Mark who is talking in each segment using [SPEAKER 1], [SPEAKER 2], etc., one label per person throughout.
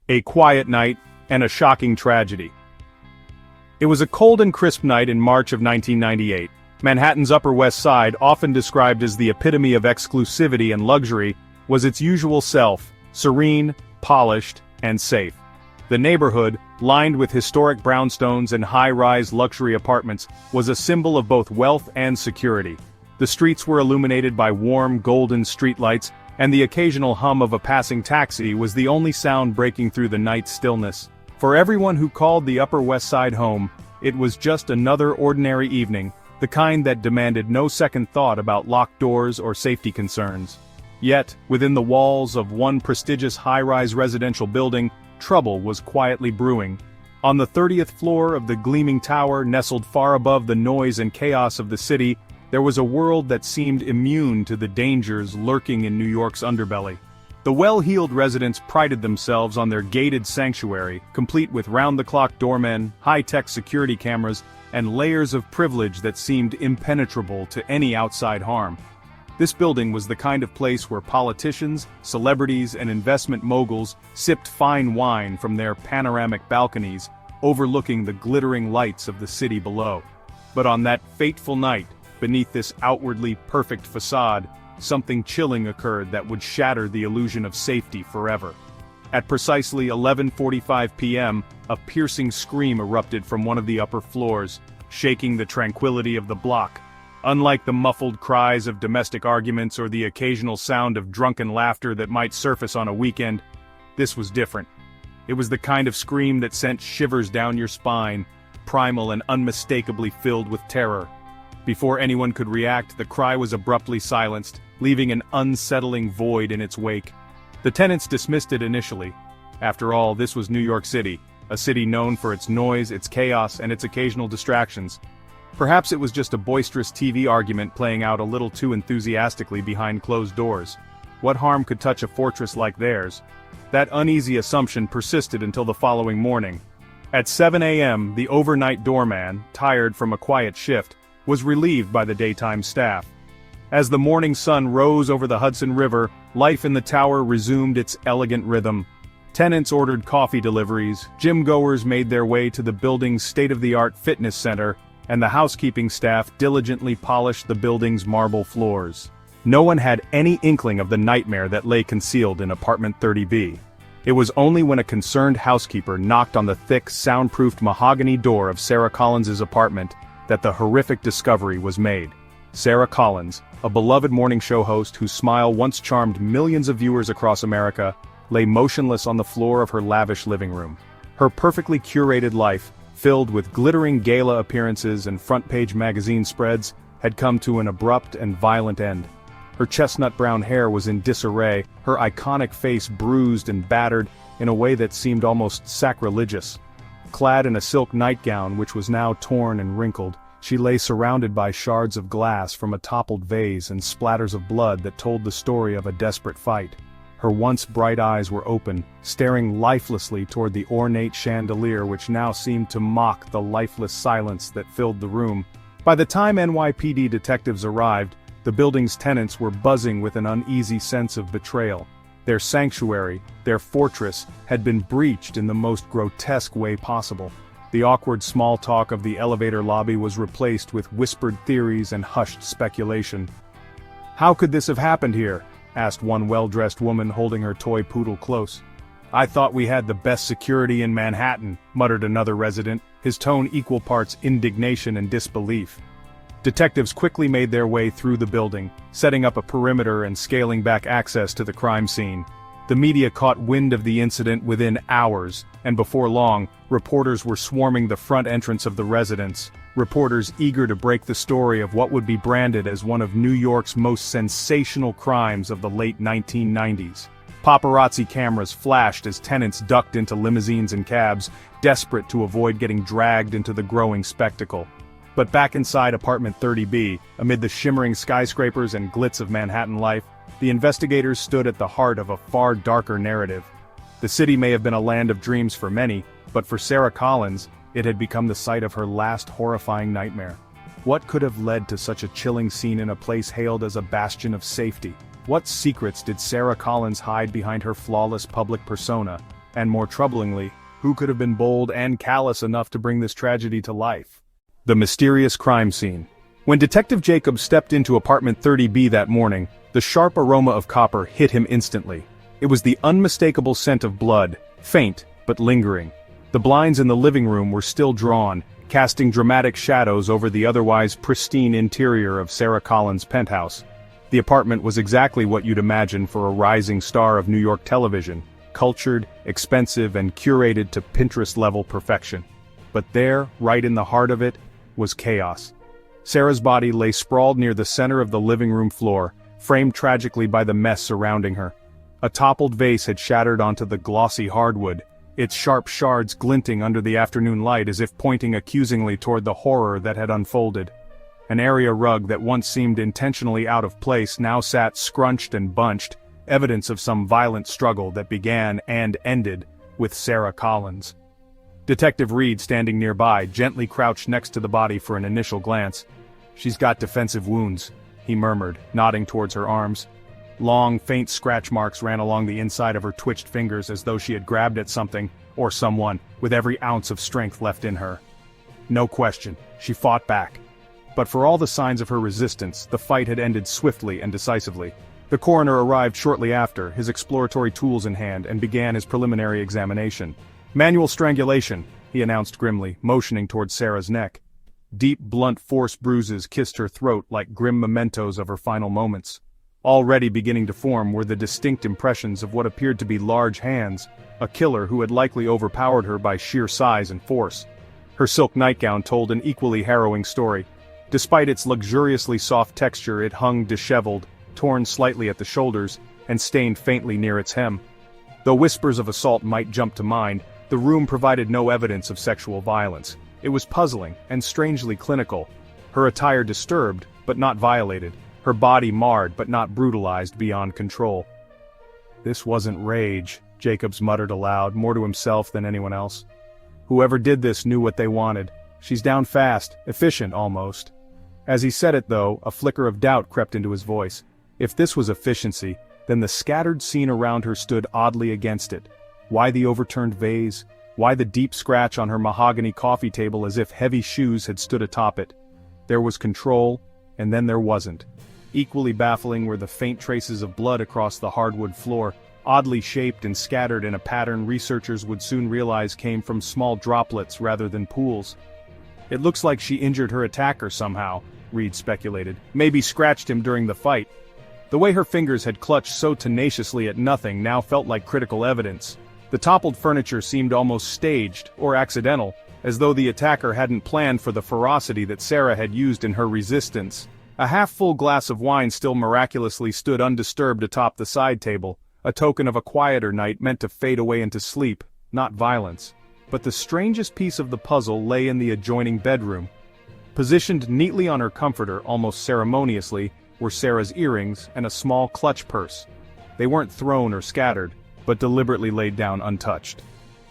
[SPEAKER 1] A quiet night, and a shocking tragedy. It was a cold and crisp night in March of 1998. Manhattan's Upper West Side, often described as the epitome of exclusivity and luxury, was its usual self, serene, polished, and safe. The neighborhood, lined with historic brownstones and high-rise luxury apartments, was a symbol of both wealth and security. The streets were illuminated by warm, golden streetlights, and the occasional hum of a passing taxi was the only sound breaking through the night's stillness. For everyone who called the Upper West Side home, it was just another ordinary evening, the kind that demanded no second thought about locked doors or safety concerns. Yet, within the walls of one prestigious high-rise residential building, trouble was quietly brewing. On the 30th floor of the gleaming tower nestled far above the noise and chaos of the city, there was a world that seemed immune to the dangers lurking in New York's underbelly. The well-heeled residents prided themselves on their gated sanctuary, complete with round-the-clock doormen, high-tech security cameras, and layers of privilege that seemed impenetrable to any outside harm. This building was the kind of place where politicians, celebrities, and investment moguls sipped fine wine from their panoramic balconies, overlooking the glittering lights of the city below. But on that fateful night, beneath this outwardly perfect facade, something chilling occurred that would shatter the illusion of safety forever. At precisely 11:45 p.m., a piercing scream erupted from one of the upper floors, shaking the tranquility of the block. Unlike the muffled cries of domestic arguments or the occasional sound of drunken laughter that might surface on a weekend, this was different. It was the kind of scream that sent shivers down your spine, primal and unmistakably filled with terror. Before anyone could react, the cry was abruptly silenced, leaving an unsettling void in its wake. The tenants dismissed it initially. After all, this was New York City, a city known for its noise, its chaos, and its occasional distractions. Perhaps it was just a boisterous TV argument playing out a little too enthusiastically behind closed doors. What harm could touch a fortress like theirs? That uneasy assumption persisted until the following morning. At 7 a.m., the overnight doorman, tired from a quiet shift, was relieved by the daytime staff. As the morning sun rose over the Hudson River, life in the tower resumed its elegant rhythm. Tenants ordered coffee deliveries, gym-goers made their way to the building's state-of-the-art fitness center, and the housekeeping staff diligently polished the building's marble floors. No one had any inkling of the nightmare that lay concealed in apartment 30B. It was only when a concerned housekeeper knocked on the thick, soundproofed mahogany door of Sarah Collins's apartment that the horrific discovery was made. Sarah Collins, a beloved morning show host whose smile once charmed millions of viewers across America, lay motionless on the floor of her lavish living room. Her perfectly curated life, filled with glittering gala appearances and front-page magazine spreads, had come to an abrupt and violent end. Her chestnut brown hair was in disarray, her iconic face bruised and battered in a way that seemed almost sacrilegious. Clad in a silk nightgown which was now torn and wrinkled, she lay surrounded by shards of glass from a toppled vase and splatters of blood that told the story of a desperate fight. Her once bright eyes were open, staring lifelessly toward the ornate chandelier which now seemed to mock the lifeless silence that filled the room. By the time NYPD detectives arrived, the building's tenants were buzzing with an uneasy sense of betrayal. Their sanctuary, their fortress, had been breached in the most grotesque way possible. The awkward small talk of the elevator lobby was replaced with whispered theories and hushed speculation. "How could this have happened here?" asked one well-dressed woman holding her toy poodle close. "I thought we had the best security in Manhattan," muttered another resident, his tone equal parts indignation and disbelief. Detectives quickly made their way through the building, setting up a perimeter and scaling back access to the crime scene. The media caught wind of the incident within hours, and before long, reporters were swarming the front entrance of the residence, reporters eager to break the story of what would be branded as one of New York's most sensational crimes of the late 1990s. Paparazzi cameras flashed as tenants ducked into limousines and cabs, desperate to avoid getting dragged into the growing spectacle. But back inside apartment 30B, amid the shimmering skyscrapers and glitz of Manhattan life, the investigators stood at the heart of a far darker narrative. The city may have been a land of dreams for many, but for Sarah Collins, it had become the site of her last horrifying nightmare. What could have led to such a chilling scene in a place hailed as a bastion of safety? What secrets did Sarah Collins hide behind her flawless public persona, And more troublingly, who could have been bold and callous enough to bring this tragedy to life? The mysterious crime scene. When Detective Jacobs stepped into apartment 30B that morning, the sharp aroma of copper hit him instantly. It was the unmistakable scent of blood, faint but lingering. The blinds in the living room were still drawn, casting dramatic shadows over the otherwise pristine interior of Sarah Collins' penthouse. The apartment was exactly what you'd imagine for a rising star of New York television, cultured, expensive, and curated to Pinterest-level perfection. But there, right in the heart of it, was chaos. Sarah's body lay sprawled near the center of the living room floor, framed tragically by the mess surrounding her. A toppled vase had shattered onto the glossy hardwood, its sharp shards glinting under the afternoon light as if pointing accusingly toward the horror that had unfolded. An area rug that once seemed intentionally out of place now sat scrunched and bunched, evidence of some violent struggle that began and ended with Sarah Collins. Detective Reed, standing nearby, gently crouched next to the body for an initial glance. "She's got defensive wounds," he murmured, nodding towards her arms. Long, faint scratch marks ran along the inside of her twitched fingers as though she had grabbed at something, or someone, with every ounce of strength left in her. No question, she fought back. But for all the signs of her resistance, the fight had ended swiftly and decisively. The coroner arrived shortly after, his exploratory tools in hand, and began his preliminary examination. "Manual strangulation," he announced grimly, motioning towards Sarah's neck. Deep, blunt force bruises kissed her throat like grim mementos of her final moments. Already beginning to form were the distinct impressions of what appeared to be large hands, a killer who had likely overpowered her by sheer size and force. Her silk nightgown told an equally harrowing story. Despite its luxuriously soft texture, it hung disheveled, torn slightly at the shoulders, and stained faintly near its hem. Though whispers of assault might jump to mind, the room provided no evidence of sexual violence. It was puzzling and strangely clinical. Her attire disturbed, but not violated. Her body marred but not brutalized beyond control. "This wasn't rage," Jacobs muttered aloud, more to himself than anyone else. "Whoever did this knew what they wanted. She's down fast, efficient almost." As he said it though, a flicker of doubt crept into his voice. If this was efficiency, then the scattered scene around her stood oddly against it. Why the overturned vase? Why the deep scratch on her mahogany coffee table as if heavy shoes had stood atop it? There was control, and then there wasn't. Equally baffling were the faint traces of blood across the hardwood floor, oddly shaped and scattered in a pattern researchers would soon realize came from small droplets rather than pools. "It looks like she injured her attacker somehow," Reed speculated. "Maybe scratched him during the fight." The way her fingers had clutched so tenaciously at nothing now felt like critical evidence. The toppled furniture seemed almost staged, or accidental, as though the attacker hadn't planned for the ferocity that Sarah had used in her resistance. A half-full glass of wine still miraculously stood undisturbed atop the side table, a token of a quieter night meant to fade away into sleep, not violence. But the strangest piece of the puzzle lay in the adjoining bedroom. Positioned neatly on her comforter, almost ceremoniously, were Sarah's earrings and a small clutch purse. They weren't thrown or scattered, but deliberately laid down untouched.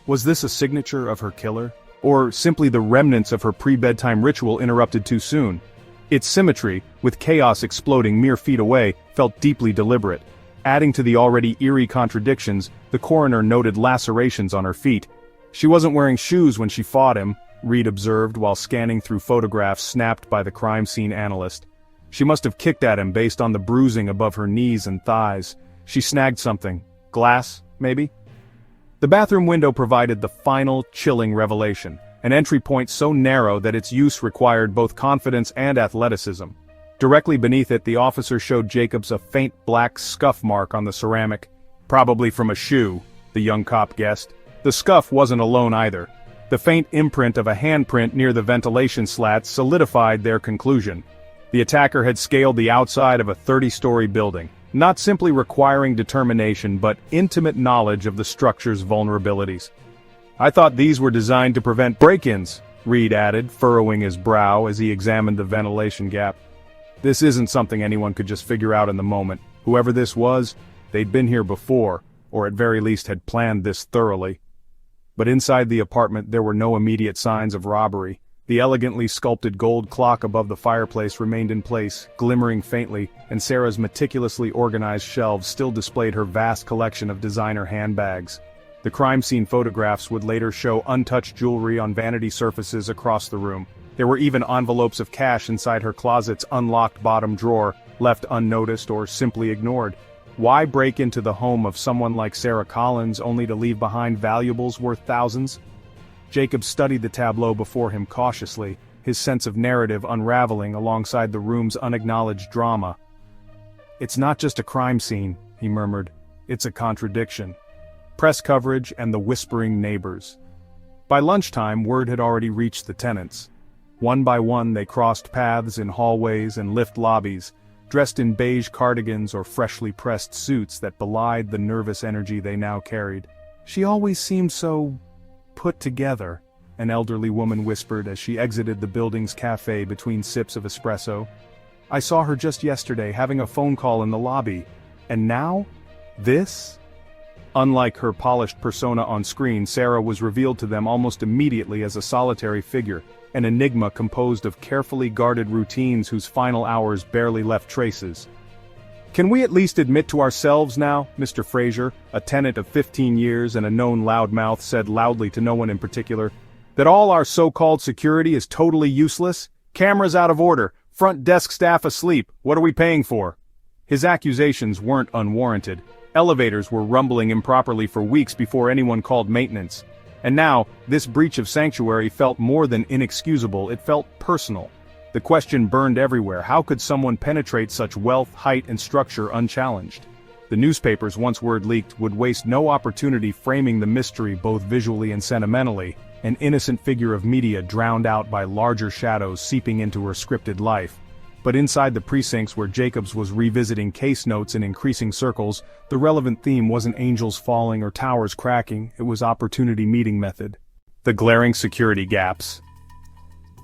[SPEAKER 1] Was this a signature of her killer? Or simply the remnants of her pre-bedtime ritual interrupted too soon? Its symmetry, with chaos exploding mere feet away, felt deeply deliberate. Adding to the already eerie contradictions, the coroner noted lacerations on her feet. "She wasn't wearing shoes when she fought him," Reed observed while scanning through photographs snapped by the crime scene analyst. "She must have kicked at him based on the bruising above her knees and thighs. She snagged something. Glass, maybe?" The bathroom window provided the final, chilling revelation, an entry point so narrow that its use required both confidence and athleticism. Directly beneath it, the officer showed Jacobs a faint black scuff mark on the ceramic. Probably from a shoe, the young cop guessed. The scuff wasn't alone either. The faint imprint of a handprint near the ventilation slats solidified their conclusion. The attacker had scaled the outside of a 30-story building, not simply requiring determination but intimate knowledge of the structure's vulnerabilities. "I thought these were designed to prevent break-ins," Reed added, furrowing his brow as he examined the ventilation gap. "This isn't something anyone could just figure out in the moment. Whoever this was, they'd been here before, or at very least had planned this thoroughly." But inside the apartment there were no immediate signs of robbery. The elegantly sculpted gold clock above the fireplace remained in place, glimmering faintly, and Sarah's meticulously organized shelves still displayed her vast collection of designer handbags. The crime scene photographs would later show untouched jewelry on vanity surfaces across the room. There were even envelopes of cash inside her closet's unlocked bottom drawer, left unnoticed or simply ignored. Why break into the home of someone like Sarah Collins only to leave behind valuables worth thousands? Jacob studied the tableau before him cautiously, his sense of narrative unraveling alongside the room's unacknowledged drama. "It's not just a crime scene," he murmured. "It's a contradiction. Press coverage and the whispering neighbors." By lunchtime, word had already reached the tenants. One by one they crossed paths in hallways and lift lobbies, dressed in beige cardigans or freshly pressed suits that belied the nervous energy they now carried. "She always seemed so put together," an elderly woman whispered as she exited the building's cafe between sips of espresso. "I saw her just yesterday having a phone call in the lobby. And now? This?" Unlike her polished persona on screen, Sarah was revealed to them almost immediately as a solitary figure, an enigma composed of carefully guarded routines whose final hours barely left traces. "Can we at least admit to ourselves now, Mr. Fraser," a tenant of 15 years and a known loudmouth said loudly to no one in particular, "that all our so-called security is totally useless? Cameras out of order, front desk staff asleep, what are we paying for?" His accusations weren't unwarranted. Elevators were rumbling improperly for weeks before anyone called maintenance. And now, this breach of sanctuary felt more than inexcusable, it felt personal. The question burned everywhere: how could someone penetrate such wealth, height, and structure unchallenged? The newspapers, once word leaked, would waste no opportunity framing the mystery both visually and sentimentally, an innocent figure of media drowned out by larger shadows seeping into her scripted life. But inside the precincts where Jacobs was revisiting case notes in increasing circles, the relevant theme wasn't angels falling or towers cracking, it was opportunity meeting method. The glaring security gaps.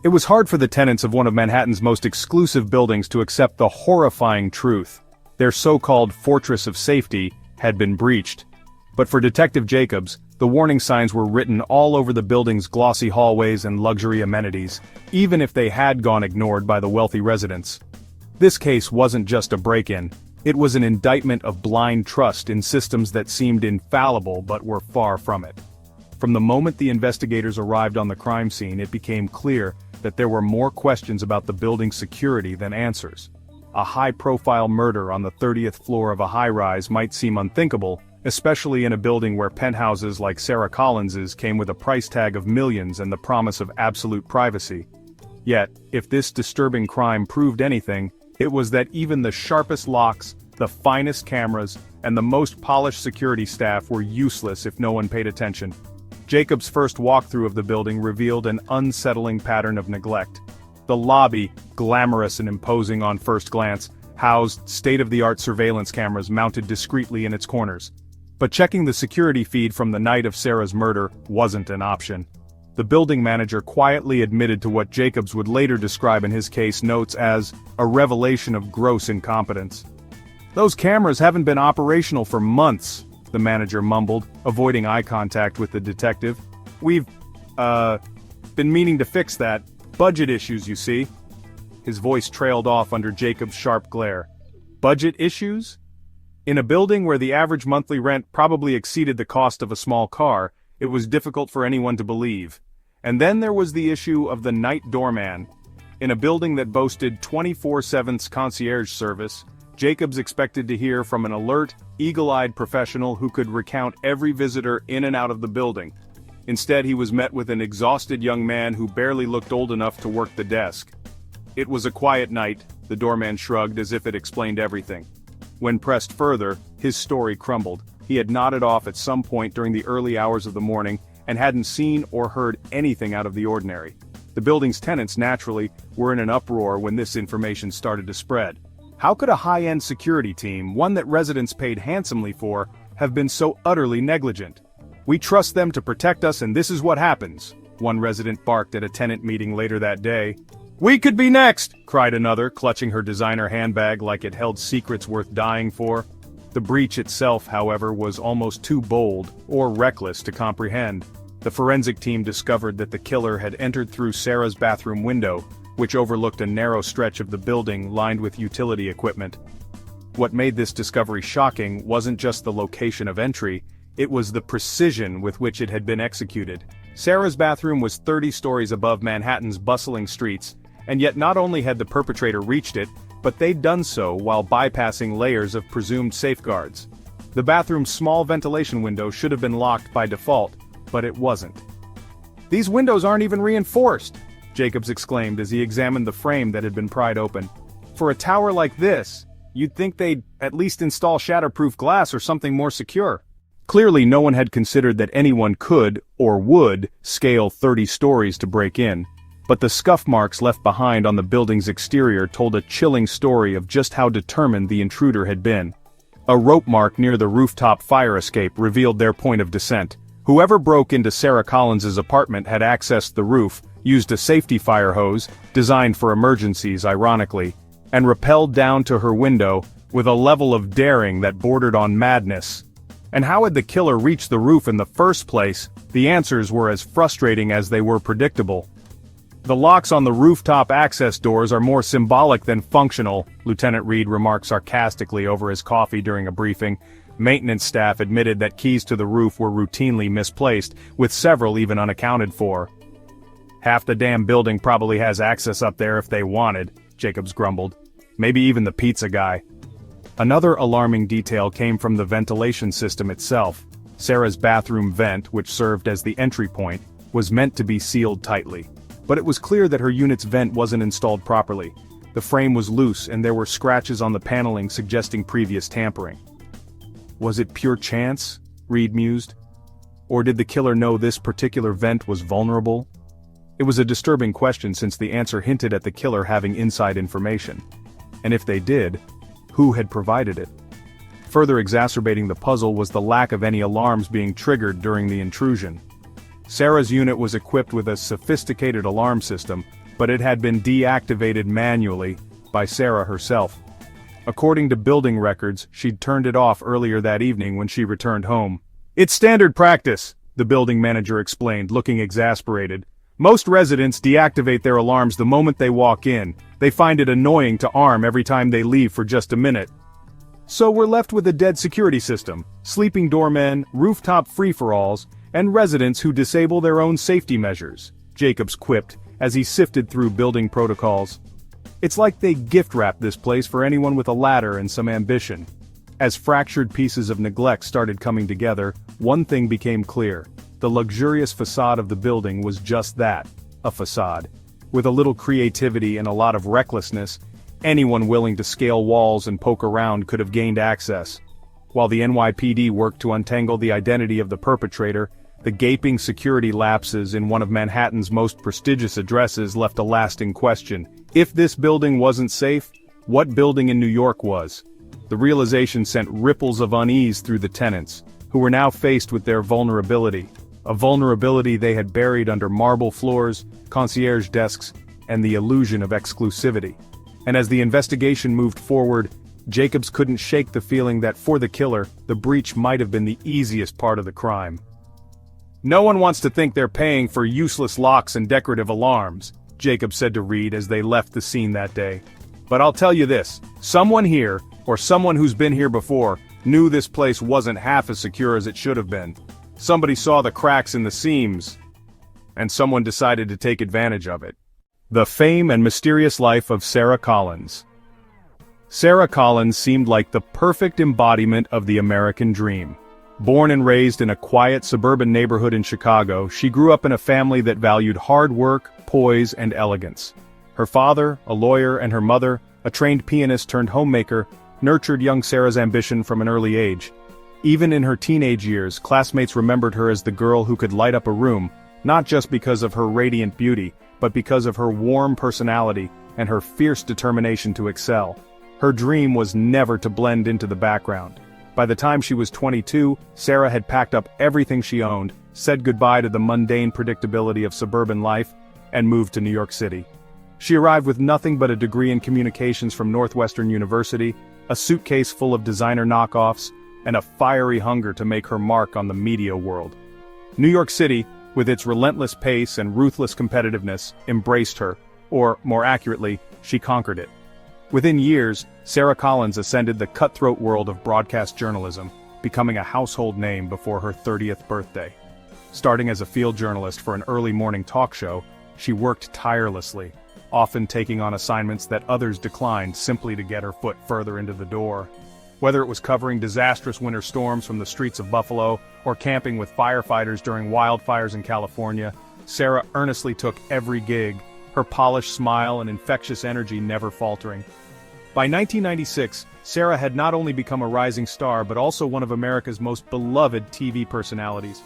[SPEAKER 1] It was hard for the tenants of one of Manhattan's most exclusive buildings to accept the horrifying truth. Their so-called fortress of safety had been breached. But for Detective Jacobs, the warning signs were written all over the building's glossy hallways and luxury amenities, even if they had gone ignored by the wealthy residents. This case wasn't just a break-in, it was an indictment of blind trust in systems that seemed infallible but were far from it. From the moment the investigators arrived on the crime scene, it became clear that there were more questions about the building's security than answers. A high-profile murder on the 30th floor of a high-rise might seem unthinkable, especially in a building where penthouses like Sarah Collins's came with a price tag of millions and the promise of absolute privacy. Yet, if this disturbing crime proved anything, it was that even the sharpest locks, the finest cameras, and the most polished security staff were useless if no one paid attention. Jacob's first walkthrough of the building revealed an unsettling pattern of neglect. The lobby, glamorous and imposing on first glance, housed state-of-the-art surveillance cameras mounted discreetly in its corners. But checking the security feed from the night of Sarah's murder wasn't an option. The building manager quietly admitted to what Jacobs would later describe in his case notes as a revelation of gross incompetence. "Those cameras haven't been operational for months," the manager mumbled, avoiding eye contact with the detective. "We've, been meaning to fix that. Budget issues, you see." His voice trailed off under Jacob's sharp glare. Budget issues? In a building where the average monthly rent probably exceeded the cost of a small car, it was difficult for anyone to believe. And then there was the issue of the night doorman. In a building that boasted 24/7 concierge service, Jacobs expected to hear from an alert, eagle-eyed professional who could recount every visitor in and out of the building. Instead, he was met with an exhausted young man who barely looked old enough to work the desk. "It was a quiet night," the doorman shrugged as if it explained everything. When pressed further, his story crumbled. He had nodded off at some point during the early hours of the morning, and hadn't seen or heard anything out of the ordinary. The building's tenants, naturally, were in an uproar when this information started to spread. How could a high-end security team, one that residents paid handsomely for, have been so utterly negligent? "We trust them to protect us and this is what happens," one resident barked at a tenant meeting later that day. "We could be next!" cried another, clutching her designer handbag like it held secrets worth dying for. The breach itself, however, was almost too bold, or reckless, to comprehend. The forensic team discovered that the killer had entered through Sarah's bathroom window, which overlooked a narrow stretch of the building lined with utility equipment. What made this discovery shocking wasn't just the location of entry, It was the precision with which it had been executed. Sarah's bathroom was 30 stories above Manhattan's bustling streets, and yet not only had the perpetrator reached it, but they'd done so while bypassing layers of presumed safeguards. The bathroom's small ventilation window should have been locked by default, but it wasn't. "These windows aren't even reinforced," Jacobs exclaimed as he examined the frame that had been pried open. "For a tower like this, you'd think they'd at least install shatterproof glass or something more secure." Clearly no one had considered that anyone could, or would, scale 30 stories to break in. But the scuff marks left behind on the building's exterior told a chilling story of just how determined the intruder had been. A rope mark near the rooftop fire escape revealed their point of descent. Whoever broke into Sarah Collins's apartment had accessed the roof, used a safety fire hose, designed for emergencies ironically, and rappelled down to her window with a level of daring that bordered on madness. And how had the killer reached the roof in the first place? The answers were as frustrating as they were predictable. "The locks on the rooftop access doors are more symbolic than functional," Lieutenant Reed remarked sarcastically over his coffee during a briefing. Maintenance staff admitted that keys to the roof were routinely misplaced, with several even unaccounted for. "Half the damn building probably has access up there if they wanted," Jacobs grumbled. "Maybe even the pizza guy." Another alarming detail came from the ventilation system itself. Sarah's bathroom vent, which served as the entry point, was meant to be sealed tightly. But it was clear that her unit's vent wasn't installed properly. The frame was loose and there were scratches on the paneling suggesting previous tampering. Was it pure chance? Reed mused. Or did the killer know this particular vent was vulnerable? It was a disturbing question since the answer hinted at the killer having inside information. And if they did, who had provided it? Further exacerbating the puzzle was the lack of any alarms being triggered during the intrusion. Sarah's unit was equipped with a sophisticated alarm system, but it had been deactivated manually by Sarah herself. According to building records, she'd turned it off earlier that evening when she returned home. "It's standard practice," the building manager explained, looking exasperated. "Most residents deactivate their alarms the moment they walk in. They find it annoying to arm every time they leave for just a minute. So we're left with a dead security system, sleeping doormen, rooftop free-for-alls, and residents who disable their own safety measures," Jacobs quipped as he sifted through building protocols. "It's like they gift-wrapped this place for anyone with a ladder and some ambition." As fractured pieces of neglect started coming together, one thing became clear. The luxurious facade of the building was just that, a facade. With a little creativity and a lot of recklessness, anyone willing to scale walls and poke around could have gained access. While the NYPD worked to untangle the identity of the perpetrator, the gaping security lapses in one of Manhattan's most prestigious addresses left a lasting question. If this building wasn't safe, what building in New York was? The realization sent ripples of unease through the tenants, who were now faced with their vulnerability. A vulnerability they had buried under marble floors, concierge desks, and the illusion of exclusivity. And as the investigation moved forward, Jacobs couldn't shake the feeling that for the killer, the breach might have been the easiest part of the crime. "No one wants to think they're paying for useless locks and decorative alarms," Jacobs said to Reed as they left the scene that day. "But I'll tell you this, someone here, or someone who's been here before, knew this place wasn't half as secure as it should have been. Somebody saw the cracks in the seams, and someone decided to take advantage of it." The fame and mysterious life of Sarah Collins. Sarah Collins seemed like the perfect embodiment of the American dream. Born and raised in a quiet suburban neighborhood in Chicago, she grew up in a family that valued hard work, poise, and elegance. Her father, a lawyer, and her mother, a trained pianist turned homemaker, nurtured young Sarah's ambition from an early age. Even in her teenage years, classmates remembered her as the girl who could light up a room, not just because of her radiant beauty, but because of her warm personality and her fierce determination to excel. Her dream was never to blend into the background. By the time she was 22, Sarah had packed up everything she owned, said goodbye to the mundane predictability of suburban life, and moved to New York City. She arrived with nothing but a degree in communications from Northwestern University, a suitcase full of designer knockoffs, and a fiery hunger to make her mark on the media world. New York City, with its relentless pace and ruthless competitiveness, embraced her, or, more accurately, she conquered it. Within years, Sarah Collins ascended the cutthroat world of broadcast journalism, becoming a household name before her 30th birthday. Starting as a field journalist for an early morning talk show, she worked tirelessly, often taking on assignments that others declined simply to get her foot further into the door. Whether it was covering disastrous winter storms from the streets of Buffalo or camping with firefighters during wildfires in California, Sarah earnestly took every gig, her polished smile and infectious energy never faltering. By 1996, Sarah had not only become a rising star but also one of America's most beloved TV personalities.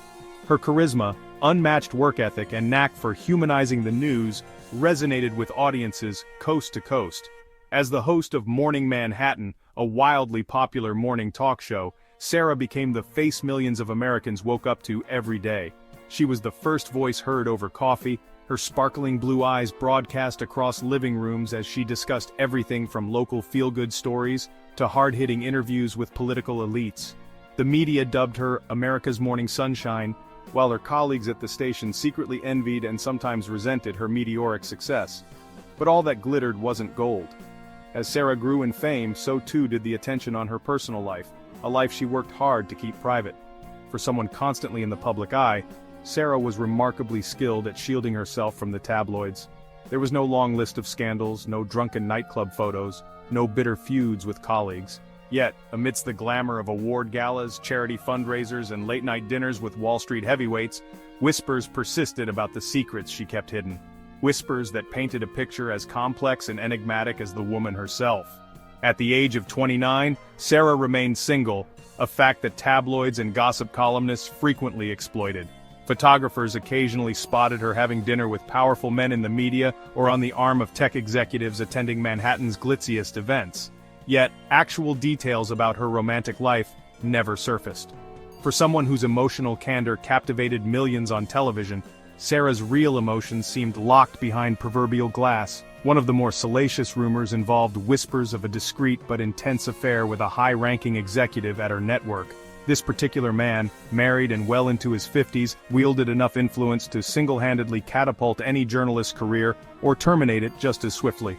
[SPEAKER 1] Her charisma, unmatched work ethic, and knack for humanizing the news resonated with audiences coast to coast. As the host of Morning Manhattan, a wildly popular morning talk show, Sarah became the face millions of Americans woke up to every day. She was the first voice heard over coffee, her sparkling blue eyes broadcast across living rooms as she discussed everything from local feel-good stories to hard-hitting interviews with political elites. The media dubbed her America's Morning Sunshine, while her colleagues at the station secretly envied and sometimes resented her meteoric success. But all that glittered wasn't gold. As Sarah grew in fame, so too did the attention on her personal life, a life she worked hard to keep private. For someone constantly in the public eye, Sarah was remarkably skilled at shielding herself from the tabloids. There was no long list of scandals, no drunken nightclub photos, no bitter feuds with colleagues. Yet, amidst the glamour of award galas, charity fundraisers, and late-night dinners with Wall Street heavyweights, whispers persisted about the secrets she kept hidden. Whispers that painted a picture as complex and enigmatic as the woman herself. At the age of 29, Sarah remained single, a fact that tabloids and gossip columnists frequently exploited. Photographers occasionally spotted her having dinner with powerful men in the media or on the arm of tech executives attending Manhattan's glitziest events. Yet, actual details about her romantic life never surfaced. For someone whose emotional candor captivated millions on television, Sarah's real emotions seemed locked behind proverbial glass. One of the more salacious rumors involved whispers of a discreet but intense affair with a high-ranking executive at her network. This particular man, married and well into his 50s, wielded enough influence to single-handedly catapult any journalist's career or terminate it just as swiftly.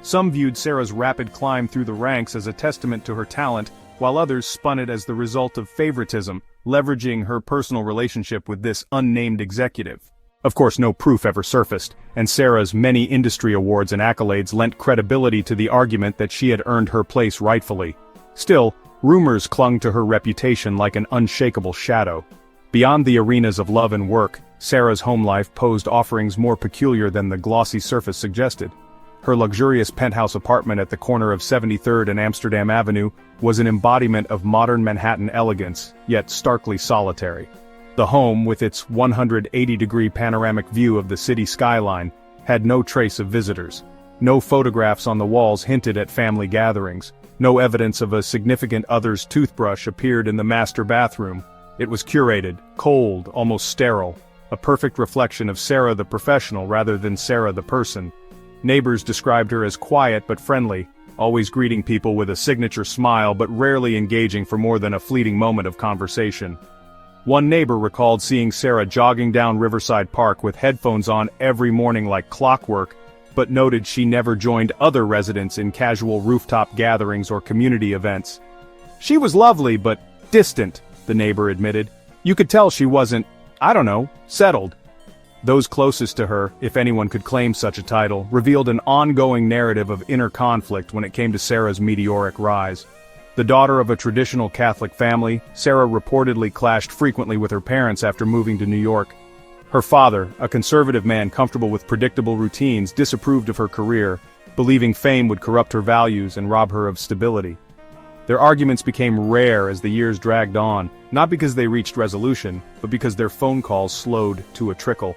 [SPEAKER 1] Some viewed Sarah's rapid climb through the ranks as a testament to her talent, while others spun it as the result of favoritism, leveraging her personal relationship with this unnamed executive. Of course, no proof ever surfaced, and Sarah's many industry awards and accolades lent credibility to the argument that she had earned her place rightfully. Still, rumors clung to her reputation like an unshakable shadow. Beyond the arenas of love and work, Sarah's home life posed offerings more peculiar than the glossy surface suggested. Her luxurious penthouse apartment at the corner of 73rd and Amsterdam Avenue was an embodiment of modern Manhattan elegance, yet starkly solitary. The home, with its 180-degree panoramic view of the city skyline, had no trace of visitors. No photographs on the walls hinted at family gatherings. No evidence of a significant other's toothbrush appeared in the master bathroom. It was curated, cold, almost sterile, a perfect reflection of Sarah the professional rather than Sarah the person. Neighbors described her as quiet but friendly, always greeting people with a signature smile but rarely engaging for more than a fleeting moment of conversation. One neighbor recalled seeing Sarah jogging down Riverside Park with headphones on every morning like clockwork, but noted she never joined other residents in casual rooftop gatherings or community events. "She was lovely but distant," the neighbor admitted. "You could tell she wasn't, settled." Those closest to her, if anyone could claim such a title, revealed an ongoing narrative of inner conflict when it came to Sarah's meteoric rise. The daughter of a traditional Catholic family, Sarah reportedly clashed frequently with her parents after moving to New York. Her father, a conservative man comfortable with predictable routines, disapproved of her career, believing fame would corrupt her values and rob her of stability. Their arguments became rare as the years dragged on, not because they reached resolution, but because their phone calls slowed to a trickle.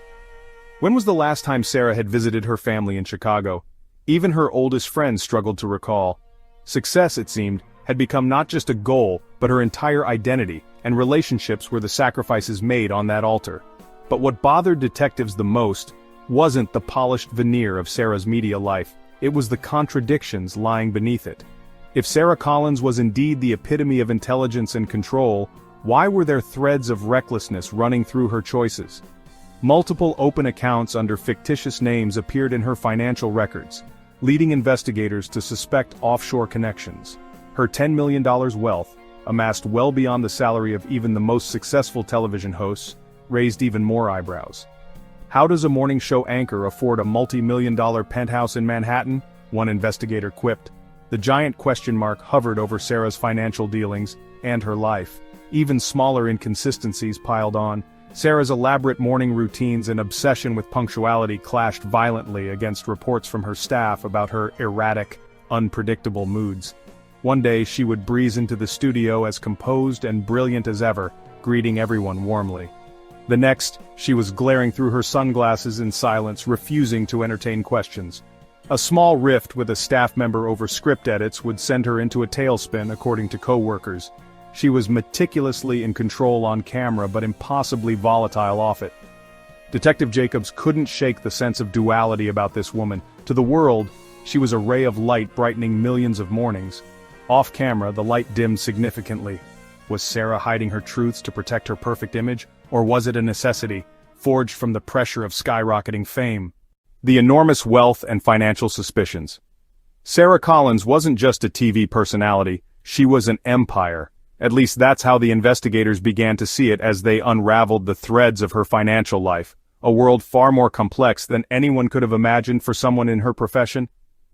[SPEAKER 1] When was the last time Sarah had visited her family in Chicago? Even her oldest friends struggled to recall. Success, it seemed, had become not just a goal, but her entire identity, and relationships were the sacrifices made on that altar. But what bothered detectives the most wasn't the polished veneer of Sarah's media life, it was the contradictions lying beneath it. If Sarah Collins was indeed the epitome of intelligence and control, why were there threads of recklessness running through her choices? Multiple open accounts under fictitious names appeared in her financial records, leading investigators to suspect offshore connections. Her $10 million wealth, amassed well beyond the salary of even the most successful television hosts, raised even more eyebrows. How does a morning show anchor afford a multi-million-dollar penthouse in Manhattan? One investigator quipped. The giant question mark hovered over Sarah's financial dealings and her life. Even smaller inconsistencies piled on. Sarah's elaborate morning routines and obsession with punctuality clashed violently against reports from her staff about her erratic, unpredictable moods. One day she would breeze into the studio as composed and brilliant as ever, greeting everyone warmly. The next, she was glaring through her sunglasses in silence, refusing to entertain questions. A small rift with a staff member over script edits would send her into a tailspin, according to co-workers. She was meticulously in control on camera but impossibly volatile off it. Detective Jacobs couldn't shake the sense of duality about this woman. To the world, she was a ray of light brightening millions of mornings. Off camera, the light dimmed significantly. Was Sarah hiding her truths to protect her perfect image, or was it a necessity, forged from the pressure of skyrocketing fame? The enormous wealth and financial suspicions. Sarah Collins wasn't just a TV personality, she was an empire. At least that's how the investigators began to see it as they unraveled the threads of her financial life, a world far more complex than anyone could have imagined for someone in her profession.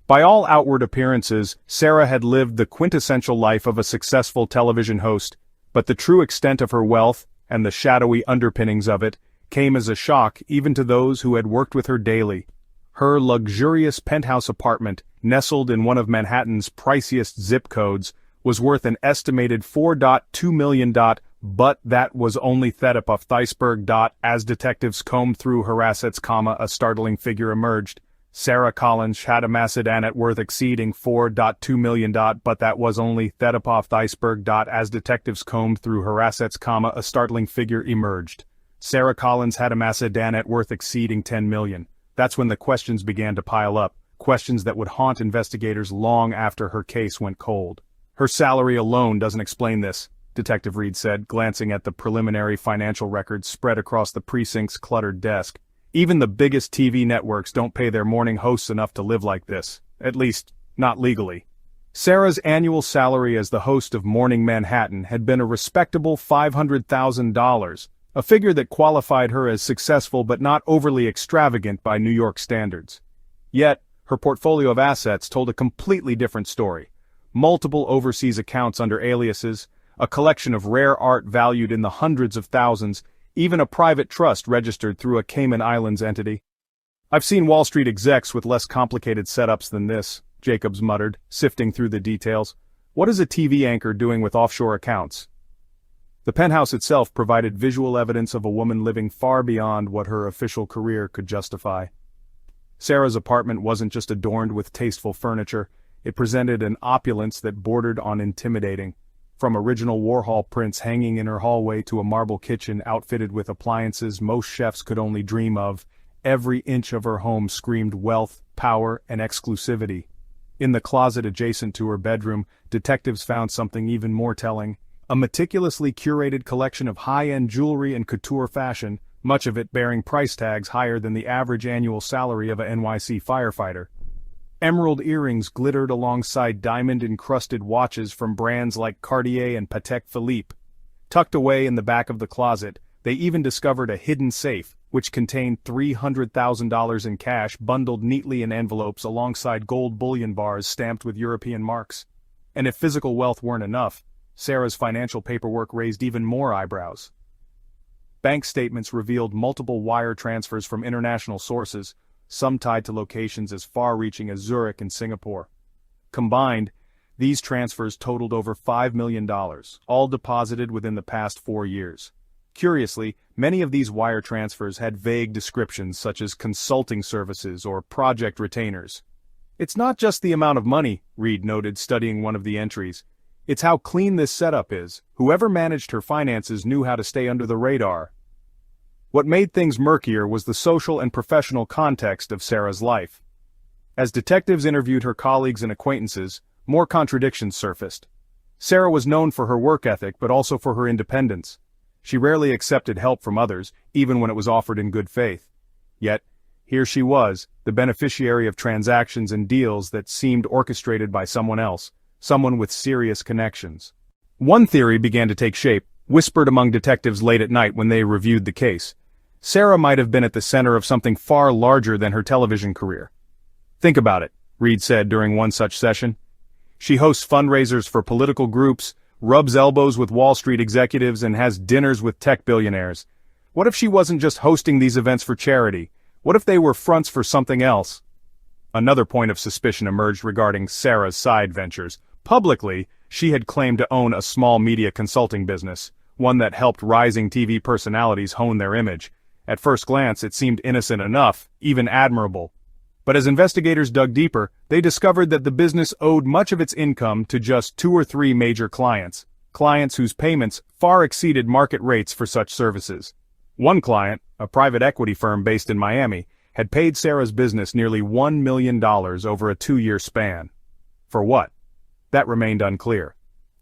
[SPEAKER 1] By all outward appearances, Sarah had lived the quintessential life of a successful television host, but the true extent of her wealth, and the shadowy underpinnings of it, came as a shock even to those who had worked with her daily. Her luxurious penthouse apartment, nestled in one of Manhattan's priciest zip codes, was worth an estimated $4.2 million, but that was only the tip of the iceberg. As detectives combed through her assets, a startling figure emerged. Sarah Collins had amassed a net worth exceeding $4.2 million, but that was only the tip of the iceberg. As detectives combed through her assets, a startling figure emerged. Sarah Collins had amassed a net worth exceeding $10 million. That's when the questions began to pile up, questions that would haunt investigators long after her case went cold. Her salary alone doesn't explain this, Detective Reed said, glancing at the preliminary financial records spread across the precinct's cluttered desk. Even the biggest TV networks don't pay their morning hosts enough to live like this, at least, not legally. Sarah's annual salary as the host of Morning Manhattan had been a respectable $500,000, a figure that qualified her as successful but not overly extravagant by New York standards. Yet, her portfolio of assets told a completely different story. Multiple overseas accounts under aliases, a collection of rare art valued in the hundreds of thousands, even a private trust registered through a Cayman Islands entity. "I've seen Wall Street execs with less complicated setups than this," Jacobs muttered, sifting through the details. "What is a TV anchor doing with offshore accounts?" The penthouse itself provided visual evidence of a woman living far beyond what her official career could justify. Sarah's apartment wasn't just adorned with tasteful furniture, it presented an opulence that bordered on intimidating. From original Warhol prints hanging in her hallway to a marble kitchen outfitted with appliances most chefs could only dream of, every inch of her home screamed wealth, power, and exclusivity. In the closet adjacent to her bedroom, detectives found something even more telling. A meticulously curated collection of high-end jewelry and couture fashion, much of it bearing price tags higher than the average annual salary of a NYC firefighter. Emerald earrings glittered alongside diamond-encrusted watches from brands like Cartier and Patek Philippe. Tucked away in the back of the closet, they even discovered a hidden safe, which contained $300,000 in cash bundled neatly in envelopes alongside gold bullion bars stamped with European marks. And if physical wealth weren't enough, Sarah's financial paperwork raised even more eyebrows. Bank statements revealed multiple wire transfers from international sources, some tied to locations as far-reaching as Zurich and Singapore. Combined, these transfers totaled over $5 million, all deposited within the past 4 years. Curiously, many of these wire transfers had vague descriptions such as consulting services or project retainers. "It's not just the amount of money," Reed noted, studying one of the entries. "It's how clean this setup is. Whoever managed her finances knew how to stay under the radar." What made things murkier was the social and professional context of Sarah's life. As detectives interviewed her colleagues and acquaintances, more contradictions surfaced. Sarah was known for her work ethic but also for her independence. She rarely accepted help from others, even when it was offered in good faith. Yet, here she was, the beneficiary of transactions and deals that seemed orchestrated by someone else, someone with serious connections. One theory began to take shape, whispered among detectives late at night when they reviewed the case. Sarah might have been at the center of something far larger than her television career. "Think about it," Reed said during one such session. "She hosts fundraisers for political groups, rubs elbows with Wall Street executives, and has dinners with tech billionaires. What if she wasn't just hosting these events for charity? What if they were fronts for something else?" Another point of suspicion emerged regarding Sarah's side ventures. Publicly, she had claimed to own a small media consulting business, one that helped rising TV personalities hone their image. At first glance, it seemed innocent enough, even admirable. But as investigators dug deeper, they discovered that the business owed much of its income to just 2 or 3 major clients whose payments far exceeded market rates for such services. One client, a private equity firm based in Miami, had paid Sarah's business nearly $1 million over a 2-year span. For what? That remained unclear.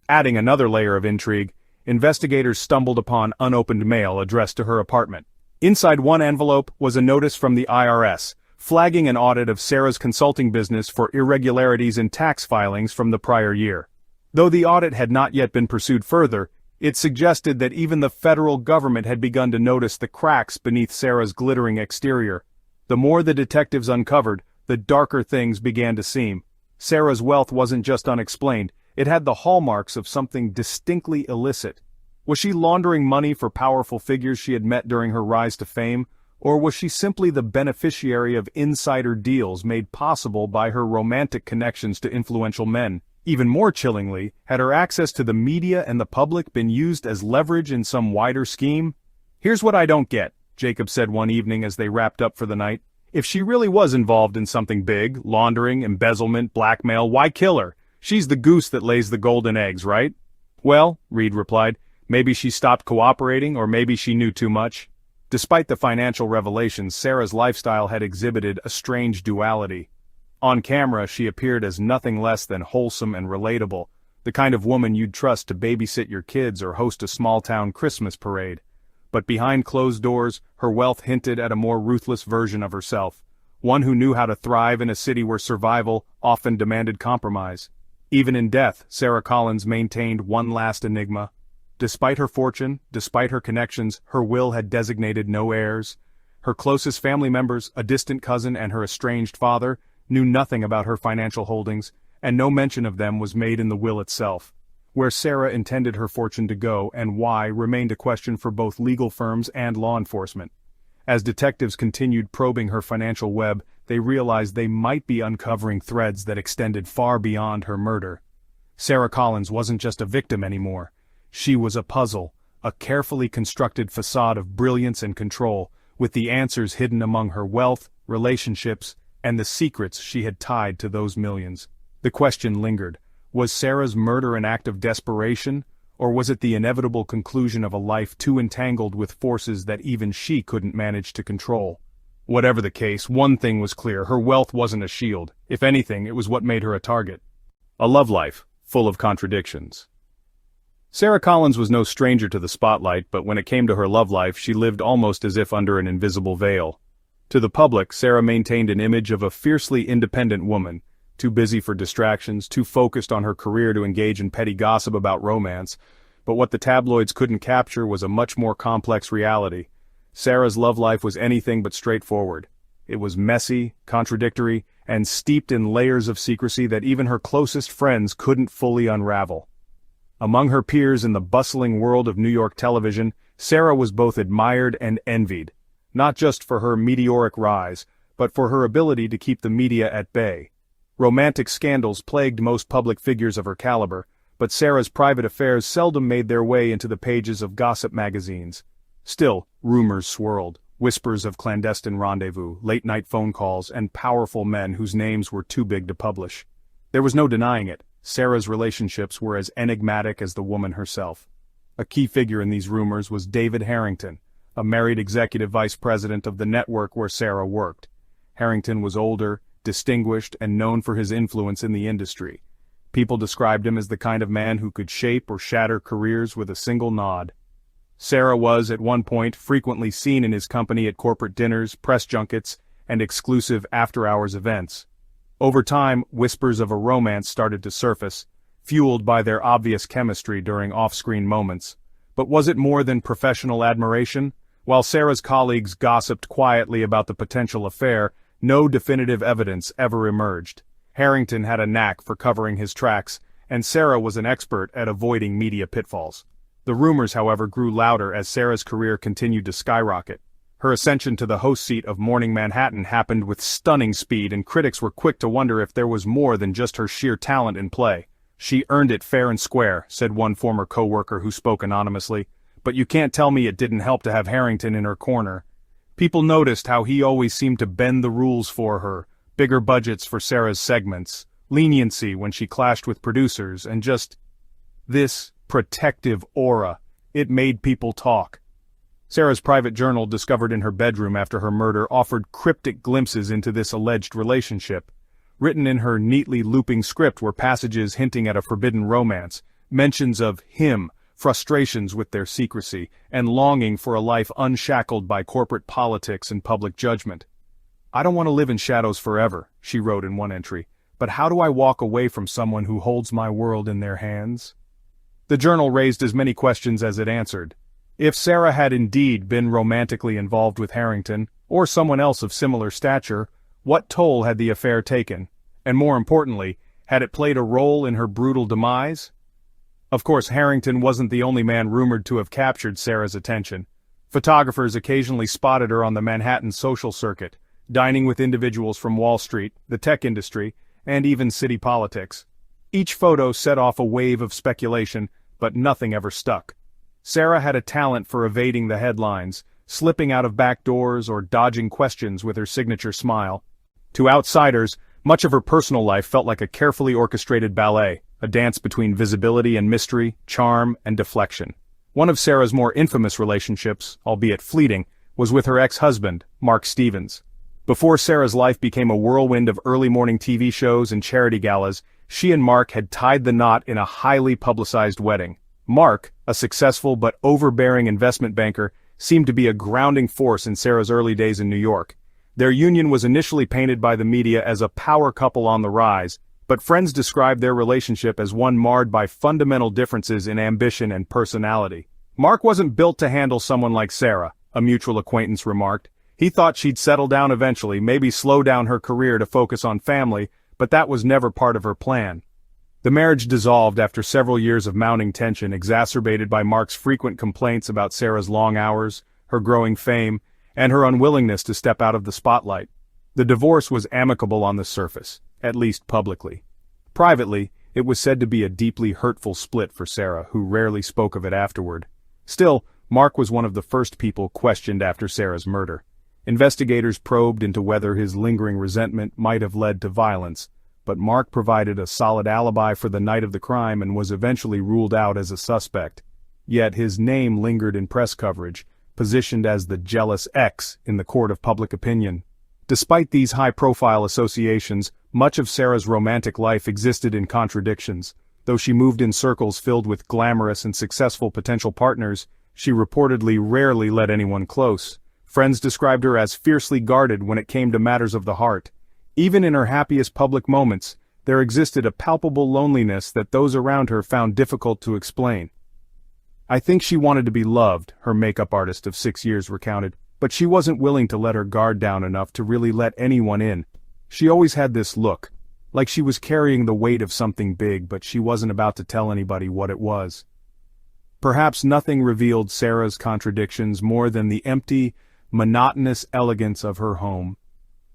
[SPEAKER 1] Adding another layer of intrigue, investigators stumbled upon unopened mail addressed to her apartment. Inside one envelope was a notice from the IRS, flagging an audit of Sarah's consulting business for irregularities in tax filings from the prior year. Though the audit had not yet been pursued further, it suggested that even the federal government had begun to notice the cracks beneath Sarah's glittering exterior. The more the detectives uncovered, the darker things began to seem. Sarah's wealth wasn't just unexplained, it had the hallmarks of something distinctly illicit. Was she laundering money for powerful figures she had met during her rise to fame, or was she simply the beneficiary of insider deals made possible by her romantic connections to influential men? Even more chillingly, had her access to the media and the public been used as leverage in some wider scheme? "Here's what I don't get," Jacob said one evening as they wrapped up for the night. "If she really was involved in something big, laundering, embezzlement, blackmail, why kill her? She's the goose that lays the golden eggs, right?" "Well," Reed replied, "maybe she stopped cooperating, or maybe she knew too much." Despite the financial revelations, Sarah's lifestyle had exhibited a strange duality. On camera, she appeared as nothing less than wholesome and relatable, the kind of woman you'd trust to babysit your kids or host a small-town Christmas parade. But behind closed doors, her wealth hinted at a more ruthless version of herself, one who knew how to thrive in a city where survival often demanded compromise. Even in death, Sarah Collins maintained one last enigma. Despite her fortune, despite her connections, her will had designated no heirs. Her closest family members, a distant cousin and her estranged father, knew nothing about her financial holdings, and no mention of them was made in the will itself. Where Sarah intended her fortune to go and why remained a question for both legal firms and law enforcement. As detectives continued probing her financial web, they realized they might be uncovering threads that extended far beyond her murder. Sarah Collins wasn't just a victim anymore. She was a puzzle, a carefully constructed facade of brilliance and control, with the answers hidden among her wealth, relationships, and the secrets she had tied to those millions. The question lingered. Was Sarah's murder an act of desperation, or was it the inevitable conclusion of a life too entangled with forces that even she couldn't manage to control? Whatever the case, one thing was clear: her wealth wasn't a shield. If anything, it was what made her a target. A love life, full of contradictions. Sarah Collins was no stranger to the spotlight, but when it came to her love life, she lived almost as if under an invisible veil. To the public, Sarah maintained an image of a fiercely independent woman, too busy for distractions, too focused on her career to engage in petty gossip about romance. But what the tabloids couldn't capture was a much more complex reality. Sarah's love life was anything but straightforward. It was messy, contradictory, and steeped in layers of secrecy that even her closest friends couldn't fully unravel. Among her peers in the bustling world of New York television, Sarah was both admired and envied, not just for her meteoric rise, but for her ability to keep the media at bay. Romantic scandals plagued most public figures of her caliber, but Sarah's private affairs seldom made their way into the pages of gossip magazines. Still, rumors swirled, whispers of clandestine rendezvous, late-night phone calls, and powerful men whose names were too big to publish. There was no denying it. Sarah's relationships were as enigmatic as the woman herself. A key figure in these rumors was David Harrington, a married executive vice president of the network where Sarah worked. Harrington was older, distinguished, and known for his influence in the industry. People described him as the kind of man who could shape or shatter careers with a single nod. Sarah was, at one point, frequently seen in his company at corporate dinners, press junkets, and exclusive after-hours events. Over time, whispers of a romance started to surface. fueled by their obvious chemistry during off-screen moments. But was it more than professional admiration? While Sarah's colleagues gossiped quietly about the potential affair, no definitive evidence ever emerged. Harrington had a knack for covering his tracks, and Sarah was an expert at avoiding media pitfalls. The rumors, however, grew louder as Sarah's career continued to skyrocket. Her ascension to the host seat of Morning Manhattan happened with stunning speed, and critics were quick to wonder if there was more than just her sheer talent in play. "She earned it fair and square," said one former co-worker who spoke anonymously. "But you can't tell me it didn't help to have Harrington in her corner." People noticed how he always seemed to bend the rules for her: bigger budgets for Sarah's segments, leniency when she clashed with producers, and just this protective aura. It made people talk. Sarah's private journal, discovered in her bedroom after her murder, offered cryptic glimpses into this alleged relationship. Written in her neatly looping script were passages hinting at a forbidden romance, mentions of him, frustrations with their secrecy, and longing for a life unshackled by corporate politics and public judgment. "I don't want to live in shadows forever," she wrote in one entry, "but how do I walk away from someone who holds my world in their hands?" The journal raised as many questions as it answered. If Sarah had indeed been romantically involved with Harrington, or someone else of similar stature, what toll had the affair taken? And more importantly, had it played a role in her brutal demise? Of course, Harrington wasn't the only man rumored to have captured Sarah's attention. Photographers occasionally spotted her on the Manhattan social circuit, dining with individuals from Wall Street, the tech industry, and even city politics. Each photo set off a wave of speculation, but nothing ever stuck. Sarah had a talent for evading the headlines, slipping out of back doors or dodging questions with her signature smile. To outsiders, much of her personal life felt like a carefully orchestrated ballet, a dance between visibility and mystery, charm and deflection. One of Sarah's more infamous relationships, albeit fleeting, was with her ex-husband, Mark Stevens. Before Sarah's life became a whirlwind of early morning TV shows and charity galas, she and Mark had tied the knot in a highly publicized wedding. Mark, a successful but overbearing investment banker, seemed to be a grounding force in Sarah's early days in New York. Their union was initially painted by the media as a power couple on the rise, but friends described their relationship as one marred by fundamental differences in ambition and personality. "Mark wasn't built to handle someone like Sarah," a mutual acquaintance remarked. "He thought she'd settle down eventually, maybe slow down her career to focus on family, but that was never part of her plan." The marriage dissolved after several years of mounting tension, exacerbated by Mark's frequent complaints about Sarah's long hours, her growing fame, and her unwillingness to step out of the spotlight. The divorce was amicable on the surface, at least publicly. Privately, it was said to be a deeply hurtful split for Sarah, who rarely spoke of it afterward. Still, Mark was one of the first people questioned after Sarah's murder. Investigators probed into whether his lingering resentment might have led to violence, but Mark provided a solid alibi for the night of the crime and was eventually ruled out as a suspect. Yet his name lingered in press coverage, positioned as the jealous ex in the court of public opinion. Despite these high-profile associations, much of Sarah's romantic life existed in contradictions. Though she moved in circles filled with glamorous and successful potential partners, she reportedly rarely let anyone close. Friends described her as fiercely guarded when it came to matters of the heart. Even in her happiest public moments, there existed a palpable loneliness that those around her found difficult to explain. "I think she wanted to be loved," her makeup artist of 6 years recounted, "but she wasn't willing to let her guard down enough to really let anyone in. She always had this look, like she was carrying the weight of something big, but she wasn't about to tell anybody what it was." Perhaps nothing revealed Sarah's contradictions more than the empty, monotonous elegance of her home.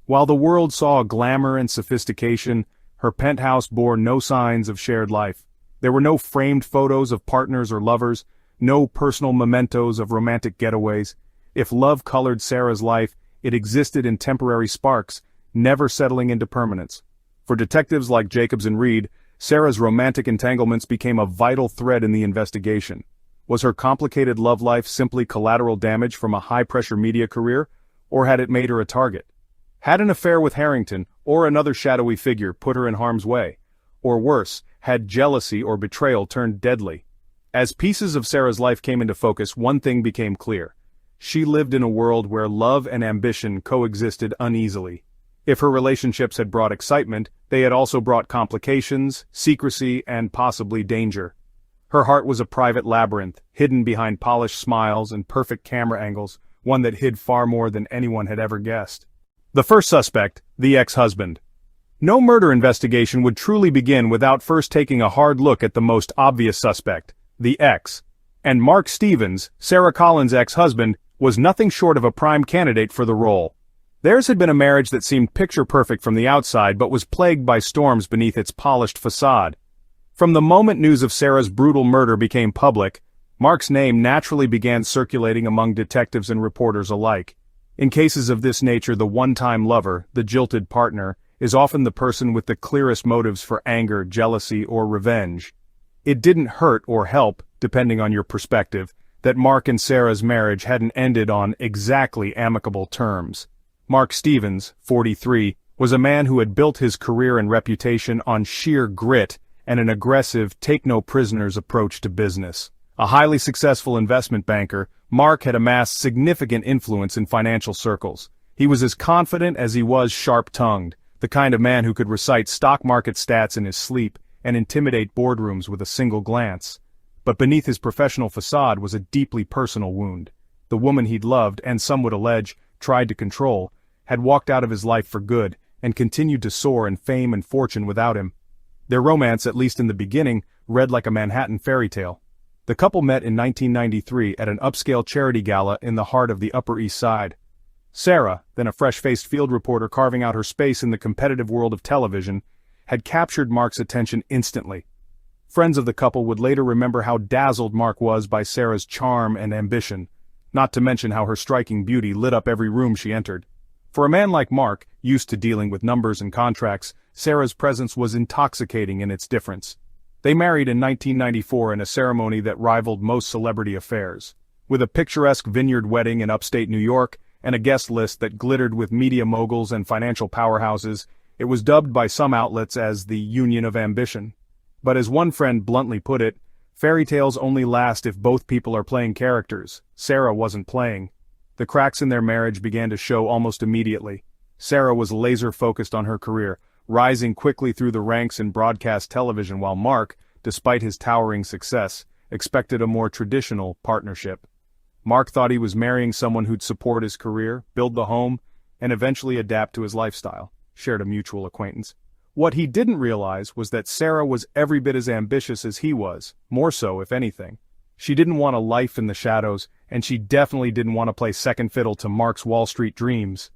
[SPEAKER 1] While the world saw glamour and sophistication, her penthouse bore no signs of shared life. There were no framed photos of partners or lovers, no personal mementos of romantic getaways. If love colored Sarah's life, it existed in temporary sparks, never settling into permanence. For detectives like Jacobs and Reed, Sarah's romantic entanglements became a vital thread in the investigation. Was her complicated love life simply collateral damage from a high-pressure media career, or had it made her a target? Had an affair with Harrington, or another shadowy figure, put her in harm's way? Or worse, had jealousy or betrayal turned deadly? As pieces of Sarah's life came into focus, one thing became clear. She lived in a world where love and ambition coexisted uneasily. If her relationships had brought excitement, they had also brought complications, secrecy, and possibly danger. Her heart was a private labyrinth, hidden behind polished smiles and perfect camera angles, one that hid far more than anyone had ever guessed. The first suspect, the ex-husband. No murder investigation would truly begin without first taking a hard look at the most obvious suspect, the ex. And Mark Stevens, Sarah Collins' ex-husband, was nothing short of a prime candidate for the role. Theirs had been a marriage that seemed picture-perfect from the outside but was plagued by storms beneath its polished facade. From the moment news of Sarah's brutal murder became public, Mark's name naturally began circulating among detectives and reporters alike. In cases of this nature, the one-time lover, the jilted partner, is often the person with the clearest motives for anger, jealousy, or revenge. It didn't hurt or help, depending on your perspective, that Mark and Sarah's marriage hadn't ended on exactly amicable terms. Mark Stevens, 43, was a man who had built his career and reputation on sheer grit and an aggressive, take-no-prisoners approach to business. A highly successful investment banker, Mark had amassed significant influence in financial circles. He was as confident as he was sharp-tongued, the kind of man who could recite stock market stats in his sleep and intimidate boardrooms with a single glance. But beneath his professional facade was a deeply personal wound. The woman he'd loved, and some would allege, tried to control, had walked out of his life for good, and continued to soar in fame and fortune without him. Their romance, at least in the beginning, read like a Manhattan fairy tale. The couple met in 1993 at an upscale charity gala in the heart of the Upper East Side. Sarah, then a fresh-faced field reporter carving out her space in the competitive world of television, had captured Mark's attention instantly. Friends of the couple would later remember how dazzled Mark was by Sarah's charm and ambition, not to mention how her striking beauty lit up every room she entered. For a man like Mark, used to dealing with numbers and contracts, Sarah's presence was intoxicating in its difference. They married in 1994 in a ceremony that rivaled most celebrity affairs. With a picturesque vineyard wedding in upstate New York, and a guest list that glittered with media moguls and financial powerhouses, it was dubbed by some outlets as the Union of Ambition. But as one friend bluntly put it, fairy tales only last if both people are playing characters. Sarah wasn't playing. The cracks in their marriage began to show almost immediately. Sarah was laser-focused on her career, rising quickly through the ranks in broadcast television, while Mark, despite his towering success, expected a more traditional partnership. Mark thought he was marrying someone who'd support his career, build the home, and eventually adapt to his lifestyle, shared a mutual acquaintance. What he didn't realize was that Sarah was every bit as ambitious as he was, more so if anything. She didn't want a life in the shadows, and she definitely didn't want to play second fiddle to Mark's Wall Street dreams.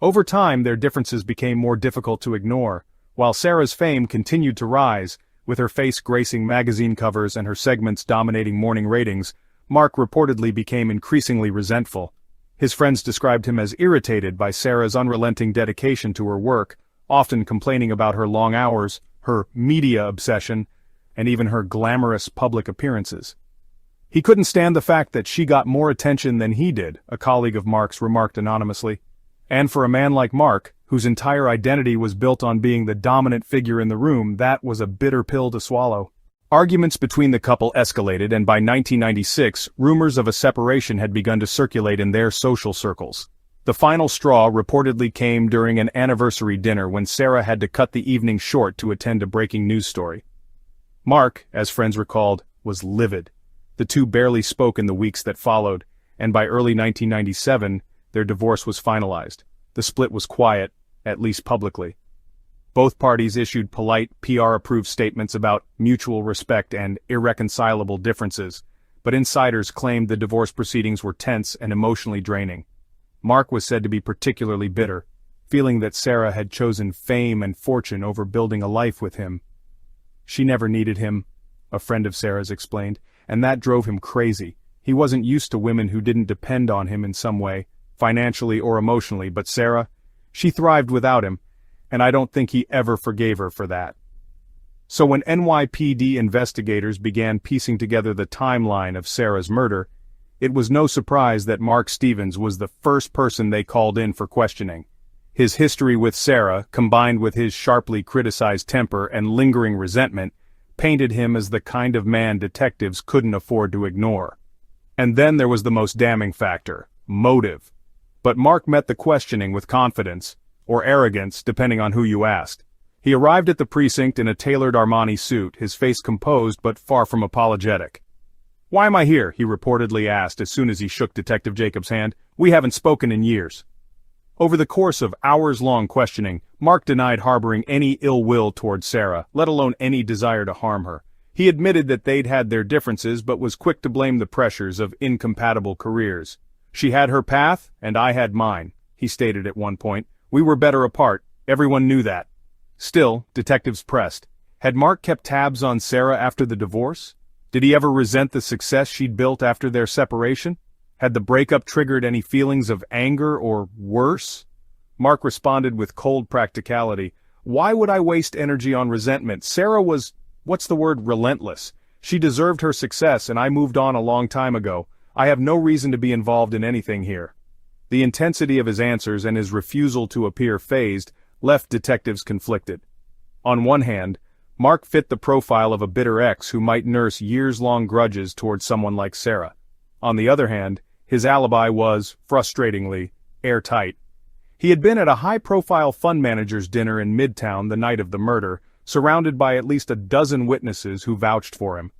[SPEAKER 1] Over time, their differences became more difficult to ignore. While Sarah's fame continued to rise, with her face gracing magazine covers and her segments dominating morning ratings, Mark reportedly became increasingly resentful. His friends described him as irritated by Sarah's unrelenting dedication to her work, often complaining about her long hours, her media obsession, and even her glamorous public appearances. He couldn't stand the fact that she got more attention than he did, a colleague of Mark's remarked anonymously. And for a man like Mark, whose entire identity was built on being the dominant figure in the room, that was a bitter pill to swallow. Arguments between the couple escalated, and by 1996, rumors of a separation had begun to circulate in their social circles. The final straw reportedly came during an anniversary dinner when Sarah had to cut the evening short to attend a breaking news story. Mark, as friends recalled, was livid. The two barely spoke in the weeks that followed, and by early 1997, their divorce was finalized. The split was quiet, at least publicly. Both parties issued polite, PR-approved statements about mutual respect and irreconcilable differences, but insiders claimed the divorce proceedings were tense and emotionally draining. Mark was said to be particularly bitter, feeling that Sarah had chosen fame and fortune over building a life with him. She never needed him, a friend of Sarah's explained, and that drove him crazy. He wasn't used to women who didn't depend on him in some way, financially or emotionally, but Sarah, she thrived without him, and I don't think he ever forgave her for that. So when NYPD investigators began piecing together the timeline of Sarah's murder, it was no surprise that Mark Stevens was the first person they called in for questioning. His history with Sarah, combined with his sharply criticized temper and lingering resentment, painted him as the kind of man detectives couldn't afford to ignore. And then there was the most damning factor: motive. But Mark met the questioning with confidence, or arrogance, depending on who you asked. He arrived at the precinct in a tailored Armani suit, his face composed but far from apologetic. "Why am I here?" he reportedly asked as soon as he shook Detective Jacobs' hand. "We haven't spoken in years." Over the course of hours-long questioning, Mark denied harboring any ill will toward Sarah, let alone any desire to harm her. He admitted that they'd had their differences but was quick to blame the pressures of incompatible careers. "She had her path, and I had mine," he stated at one point. "We were better apart, everyone knew that." Still, detectives pressed. Had Mark kept tabs on Sarah after the divorce? Did he ever resent the success she'd built after their separation? Had the breakup triggered any feelings of anger or worse? Mark responded with cold practicality. "Why would I waste energy on resentment? Sarah was, relentless. She deserved her success and I moved on a long time ago. I have no reason to be involved in anything here." The intensity of his answers and his refusal to appear fazed left detectives conflicted. On one hand, Mark fit the profile of a bitter ex who might nurse years-long grudges towards someone like Sarah. On the other hand, his alibi was, frustratingly, airtight. He had been at a high-profile fund manager's dinner in Midtown the night of the murder, surrounded by at least a dozen witnesses who vouched for him.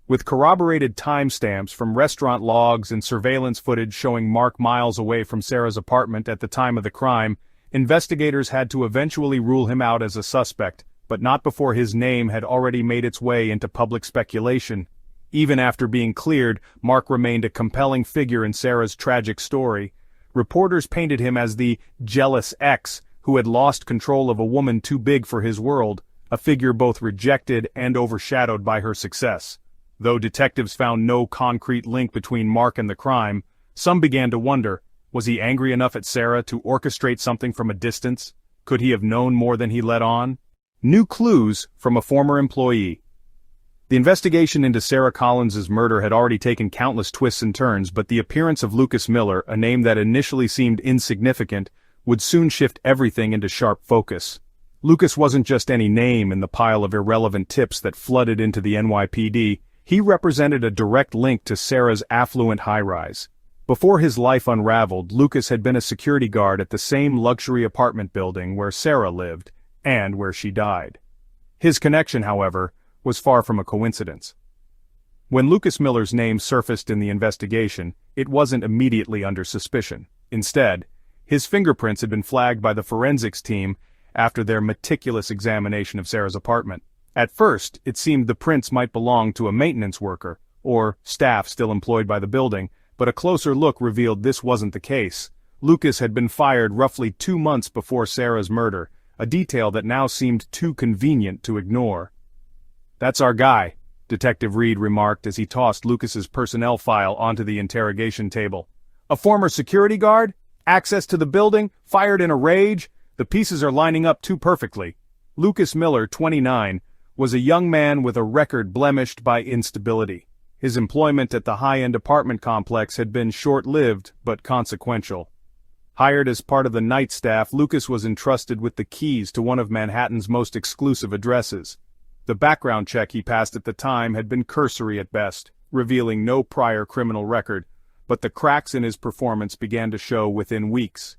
[SPEAKER 1] With corroborated timestamps from restaurant logs and surveillance footage showing Mark miles away from Sarah's apartment at the time of the crime, investigators had to eventually rule him out as a suspect, but not before his name had already made its way into public speculation. Even after being cleared, Mark remained a compelling figure in Sarah's tragic story. Reporters painted him as the jealous ex who had lost control of a woman too big for his world, a figure both rejected and overshadowed by her success. Though detectives found no concrete link between Mark and the crime, some began to wonder, was he angry enough at Sarah to orchestrate something from a distance? Could he have known more than he let on? New clues from a former employee. The investigation into Sarah Collins's murder had already taken countless twists and turns, but the appearance of Lucas Miller, a name that initially seemed insignificant, would soon shift everything into sharp focus. Lucas wasn't just any name in the pile of irrelevant tips that flooded into the NYPD, he represented a direct link to Sarah's affluent high-rise. Before his life unraveled, Lucas had been a security guard at the same luxury apartment building where Sarah lived, and where she died. His connection, however, was far from a coincidence. When Lucas Miller's name surfaced in the investigation, it wasn't immediately under suspicion. Instead, his fingerprints had been flagged by the forensics team after their meticulous examination of Sarah's apartment. At first, it seemed the prints might belong to a maintenance worker, or staff still employed by the building, but a closer look revealed this wasn't the case. Lucas had been fired roughly 2 months before Sarah's murder, a detail that now seemed too convenient to ignore. "That's our guy," Detective Reed remarked as he tossed Lucas's personnel file onto the interrogation table. "A former security guard? Access to the building? Fired in a rage? The pieces are lining up too perfectly." Lucas Miller, 29, was a young man with a record blemished by instability. His employment at the high-end apartment complex had been short-lived but consequential. Hired as part of the night staff, Lucas was entrusted with the keys to one of Manhattan's most exclusive addresses. The background check he passed at the time had been cursory at best, revealing no prior criminal record, but the cracks in his performance began to show within weeks.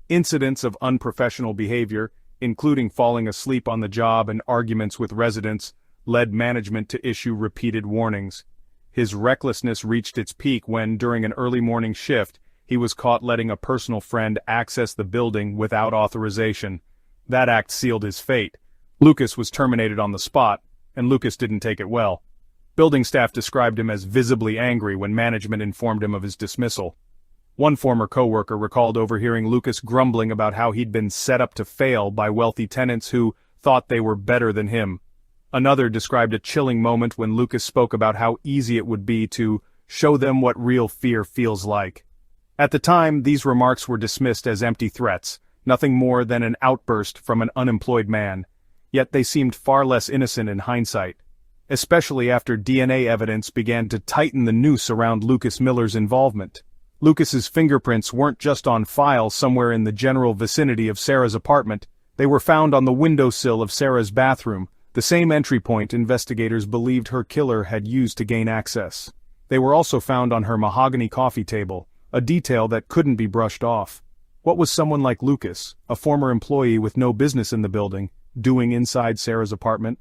[SPEAKER 1] Incidents of unprofessional behavior, including falling asleep on the job and arguments with residents, led management to issue repeated warnings. His recklessness reached its peak when, during an early morning shift, he was caught letting a personal friend access the building without authorization. That act sealed his fate. Lucas was terminated on the spot, and Lucas didn't take it well. Building staff described him as visibly angry when management informed him of his dismissal. One former coworker recalled overhearing Lucas grumbling about how he'd been set up to fail by wealthy tenants who thought they were better than him. Another described a chilling moment when Lucas spoke about how easy it would be to show them what real fear feels like. At the time, these remarks were dismissed as empty threats, nothing more than an outburst from an unemployed man. Yet they seemed far less innocent in hindsight, especially after DNA evidence began to tighten the noose around Lucas Miller's involvement. Lucas's fingerprints weren't just on file somewhere in the general vicinity of Sarah's apartment, they were found on the windowsill of Sarah's bathroom, the same entry point investigators believed her killer had used to gain access. They were also found on her mahogany coffee table, a detail that couldn't be brushed off. What was someone like Lucas, a former employee with no business in the building, doing inside Sarah's apartment?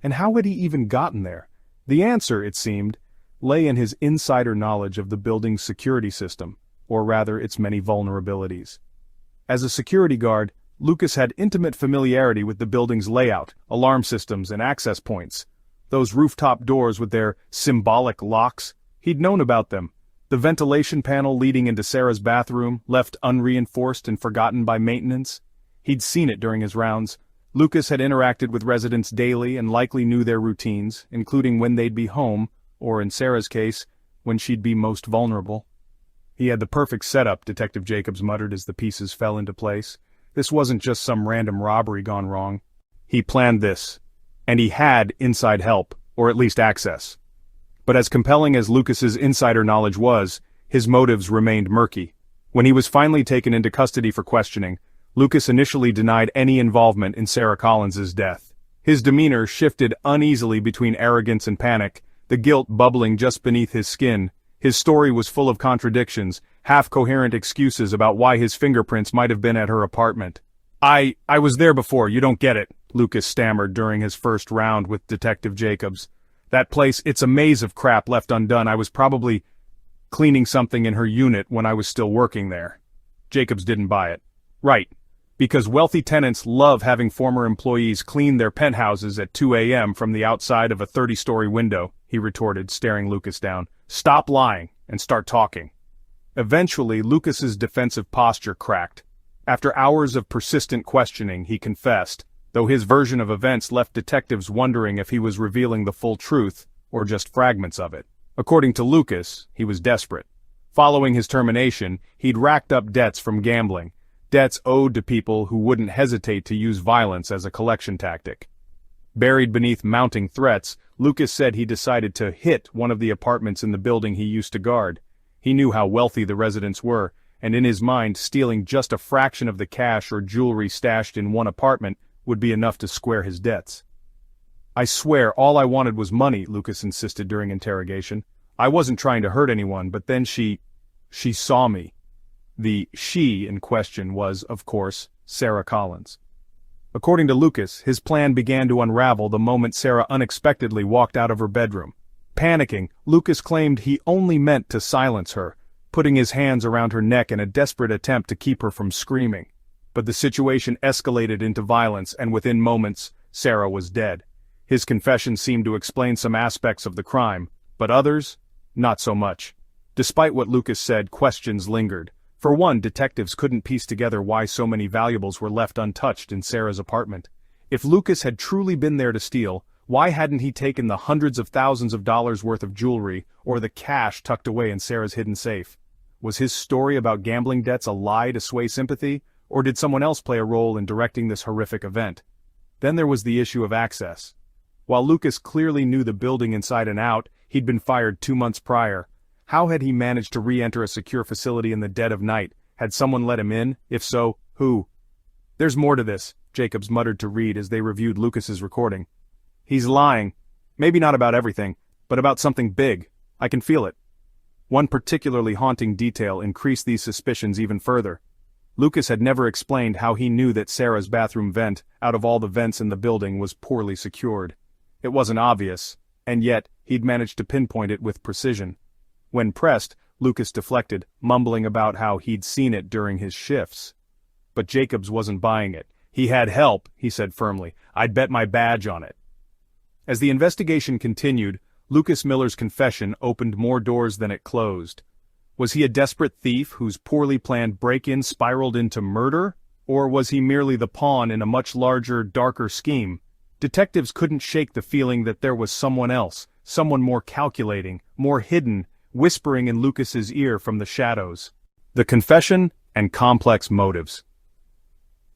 [SPEAKER 1] And how had he even gotten there? The answer, it seemed, lay in his insider knowledge of the building's security system, or rather its many vulnerabilities. As a security guard, Lucas had intimate familiarity with the building's layout, alarm systems, and access points. Those rooftop doors with their symbolic locks, he'd known about them. The ventilation panel leading into Sarah's bathroom, left unreinforced and forgotten by maintenance. He'd seen it during his rounds. Lucas had interacted with residents daily and likely knew their routines, including when they'd be home, or in Sarah's case, when she'd be most vulnerable. He had the perfect setup, Detective Jacobs muttered as the pieces fell into place. This wasn't just some random robbery gone wrong. He planned this. And he had inside help, or at least access. But as compelling as Lucas's insider knowledge was, his motives remained murky. When he was finally taken into custody for questioning, Lucas initially denied any involvement in Sarah Collins's death. His demeanor shifted uneasily between arrogance and panic, the guilt bubbling just beneath his skin. His story was full of contradictions, half-coherent excuses about why his fingerprints might have been at her apartment. I was there before, you don't get it, Lucas stammered during his first round with Detective Jacobs. That place, it's a maze of crap left undone. I was probably cleaning something in her unit when I was still working there. Jacobs didn't buy it. Right. Because wealthy tenants love having former employees clean their penthouses at 2 a.m. from the outside of a 30-story window, he retorted, staring Lucas down. Stop lying and start talking. Eventually, Lucas's defensive posture cracked. After hours of persistent questioning, he confessed, though his version of events left detectives wondering if he was revealing the full truth, or just fragments of it. According to Lucas, he was desperate. Following his termination, he'd racked up debts from gambling, debts owed to people who wouldn't hesitate to use violence as a collection tactic. Buried beneath mounting threats, Lucas said he decided to hit one of the apartments in the building he used to guard. He knew how wealthy the residents were, and in his mind, stealing just a fraction of the cash or jewelry stashed in one apartment would be enough to square his debts. I swear all I wanted was money, Lucas insisted during interrogation. I wasn't trying to hurt anyone, but then she saw me. The she in question was, of course, Sarah Collins. According to Lucas, his plan began to unravel the moment Sarah unexpectedly walked out of her bedroom. Panicking, Lucas claimed he only meant to silence her, putting his hands around her neck in a desperate attempt to keep her from screaming. But the situation escalated into violence, and within moments, Sarah was dead. His confession seemed to explain some aspects of the crime, but others, not so much. Despite what Lucas said, questions lingered. For one, detectives couldn't piece together why so many valuables were left untouched in Sarah's apartment. If Lucas had truly been there to steal, why hadn't he taken the hundreds of thousands of dollars worth of jewelry or the cash tucked away in Sarah's hidden safe? Was his story about gambling debts a lie to sway sympathy, or did someone else play a role in directing this horrific event? Then there was the issue of access. While Lucas clearly knew the building inside and out, he'd been fired 2 months prior. How had he managed to re-enter a secure facility in the dead of night? Had someone let him in? If so, who? There's more to this, Jacobs muttered to Reed as they reviewed Lucas's recording. He's lying. Maybe not about everything, but about something big. I can feel it. One particularly haunting detail increased these suspicions even further. Lucas had never explained how he knew that Sarah's bathroom vent, out of all the vents in the building, was poorly secured. It wasn't obvious, and yet he'd managed to pinpoint it with precision. When pressed, Lucas deflected, mumbling about how he'd seen it during his shifts. But Jacobs wasn't buying it. He had help, he said firmly. I'd bet my badge on it. As the investigation continued, Lucas Miller's confession opened more doors than it closed. Was he a desperate thief whose poorly planned break-in spiraled into murder? Or was he merely the pawn in a much larger, darker scheme? Detectives couldn't shake the feeling that there was someone else, someone more calculating, more hidden, whispering in Lucas's ear from the shadows. The confession and complex motives.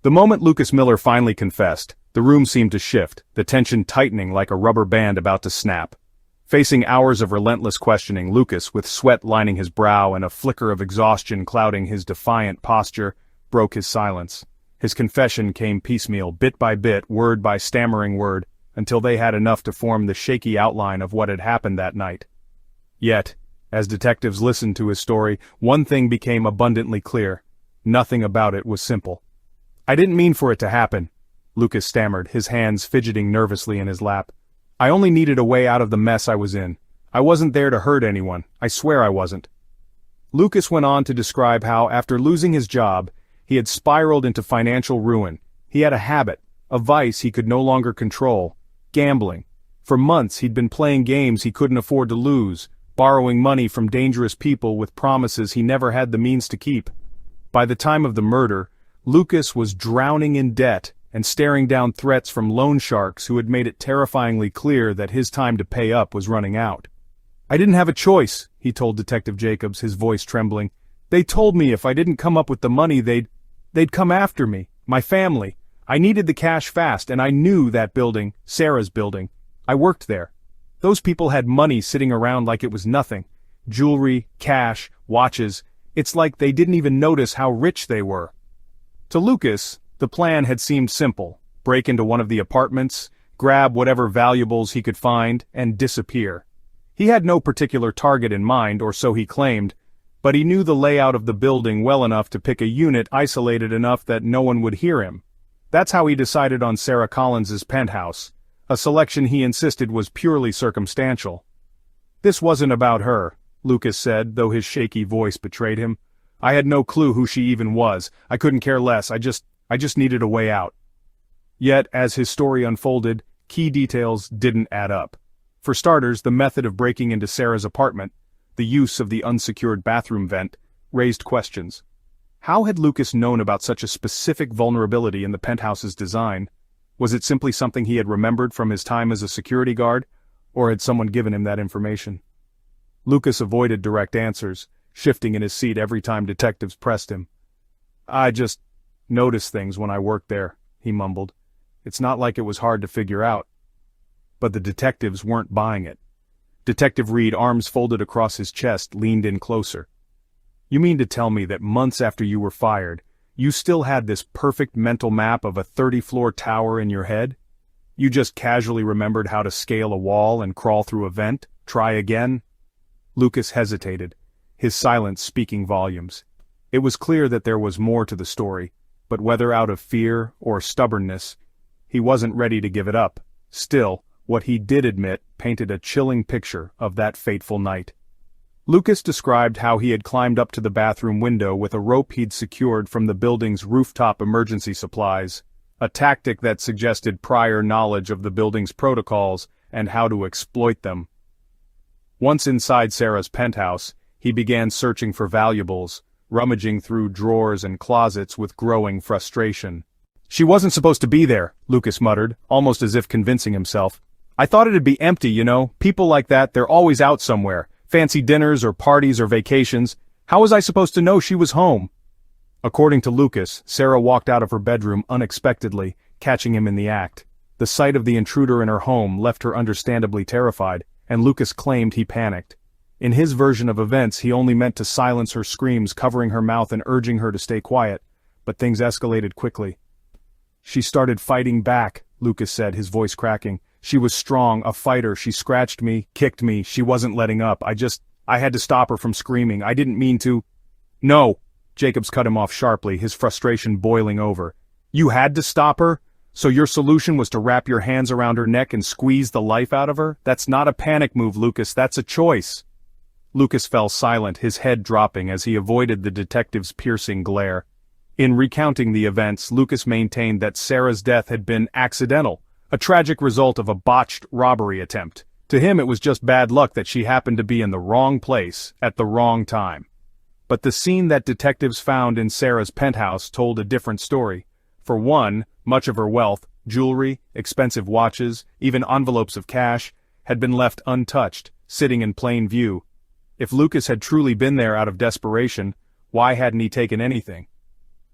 [SPEAKER 1] The moment Lucas Miller finally confessed, the room seemed to shift, the tension tightening like a rubber band about to snap. Facing hours of relentless questioning, Lucas, with sweat lining his brow and a flicker of exhaustion clouding his defiant posture, broke his silence. His confession came piecemeal, bit by bit, word by stammering word, until they had enough to form the shaky outline of what had happened that night. Yet, as detectives listened to his story, one thing became abundantly clear. Nothing about it was simple. "I didn't mean for it to happen," Lucas stammered, his hands fidgeting nervously in his lap. "I only needed a way out of the mess I was in. I wasn't there to hurt anyone, I swear I wasn't." Lucas went on to describe how, after losing his job, he had spiraled into financial ruin. He had a habit, a vice he could no longer control: gambling. For months he'd been playing games he couldn't afford to lose, borrowing money from dangerous people with promises he never had the means to keep. By the time of the murder, Lucas was drowning in debt and staring down threats from loan sharks who had made it terrifyingly clear that his time to pay up was running out. "I didn't have a choice," he told Detective Jacobs, his voice trembling. "They told me if I didn't come up with the money they'd come after me, my family. I needed the cash fast, and I knew that building, Sarah's building. I worked there. Those people had money sitting around like it was nothing. Jewelry, cash, watches. It's like they didn't even notice how rich they were." To Lucas, the plan had seemed simple: break into one of the apartments, grab whatever valuables he could find, and disappear. He had no particular target in mind, or so he claimed, but he knew the layout of the building well enough to pick a unit isolated enough that no one would hear him. That's how he decided on Sarah Collins's penthouse, a selection he insisted was purely circumstantial. "This wasn't about her," Lucas said, though his shaky voice betrayed him. "I had no clue who she even was. I couldn't care less. I just needed a way out." Yet, as his story unfolded, key details didn't add up. For starters, the method of breaking into Sarah's apartment, the use of the unsecured bathroom vent, raised questions. How had Lucas known about such a specific vulnerability in the penthouse's design? Was it simply something he had remembered from his time as a security guard, or had someone given him that information? Lucas avoided direct answers, shifting in his seat every time detectives pressed him. "I just noticed things when I worked there," he mumbled. "It's not like it was hard to figure out." But the detectives weren't buying it. Detective Reed, arms folded across his chest, leaned in closer. "You mean to tell me that months after you were fired, you still had this perfect mental map of a 30-floor tower in your head? You just casually remembered how to scale a wall and crawl through a vent? Try again?" Lucas hesitated, his silence speaking volumes. It was clear that there was more to the story, but whether out of fear or stubbornness, he wasn't ready to give it up. Still, what he did admit painted a chilling picture of that fateful night. Lucas described how he had climbed up to the bathroom window with a rope he'd secured from the building's rooftop emergency supplies, a tactic that suggested prior knowledge of the building's protocols and how to exploit them. Once inside Sarah's penthouse, he began searching for valuables, rummaging through drawers and closets with growing frustration. "She wasn't supposed to be there," Lucas muttered, almost as if convincing himself. "I thought it'd be empty, you know. People like that, they're always out somewhere. Fancy dinners or parties or vacations. How was I supposed to know she was home?" According to Lucas, Sarah walked out of her bedroom unexpectedly, catching him in the act. The sight of the intruder in her home left her understandably terrified, and Lucas claimed he panicked. In his version of events, he only meant to silence her screams, covering her mouth and urging her to stay quiet, but things escalated quickly. "She started fighting back," Lucas said, his voice cracking. "She was strong, a fighter. She scratched me, kicked me. She wasn't letting up. I had to stop her from screaming. I didn't mean to." "No," Jacobs cut him off sharply, his frustration boiling over. "You had to stop her? So your solution was to wrap your hands around her neck and squeeze the life out of her? That's not a panic move, Lucas. That's a choice." Lucas fell silent, his head dropping as he avoided the detective's piercing glare. In recounting the events, Lucas maintained that Sarah's death had been accidental, a tragic result of a botched robbery attempt. To him it was just bad luck that she happened to be in the wrong place, at the wrong time. But the scene that detectives found in Sarah's penthouse told a different story. For one, much of her wealth, jewelry, expensive watches, even envelopes of cash, had been left untouched, sitting in plain view. If Lucas had truly been there out of desperation, why hadn't he taken anything?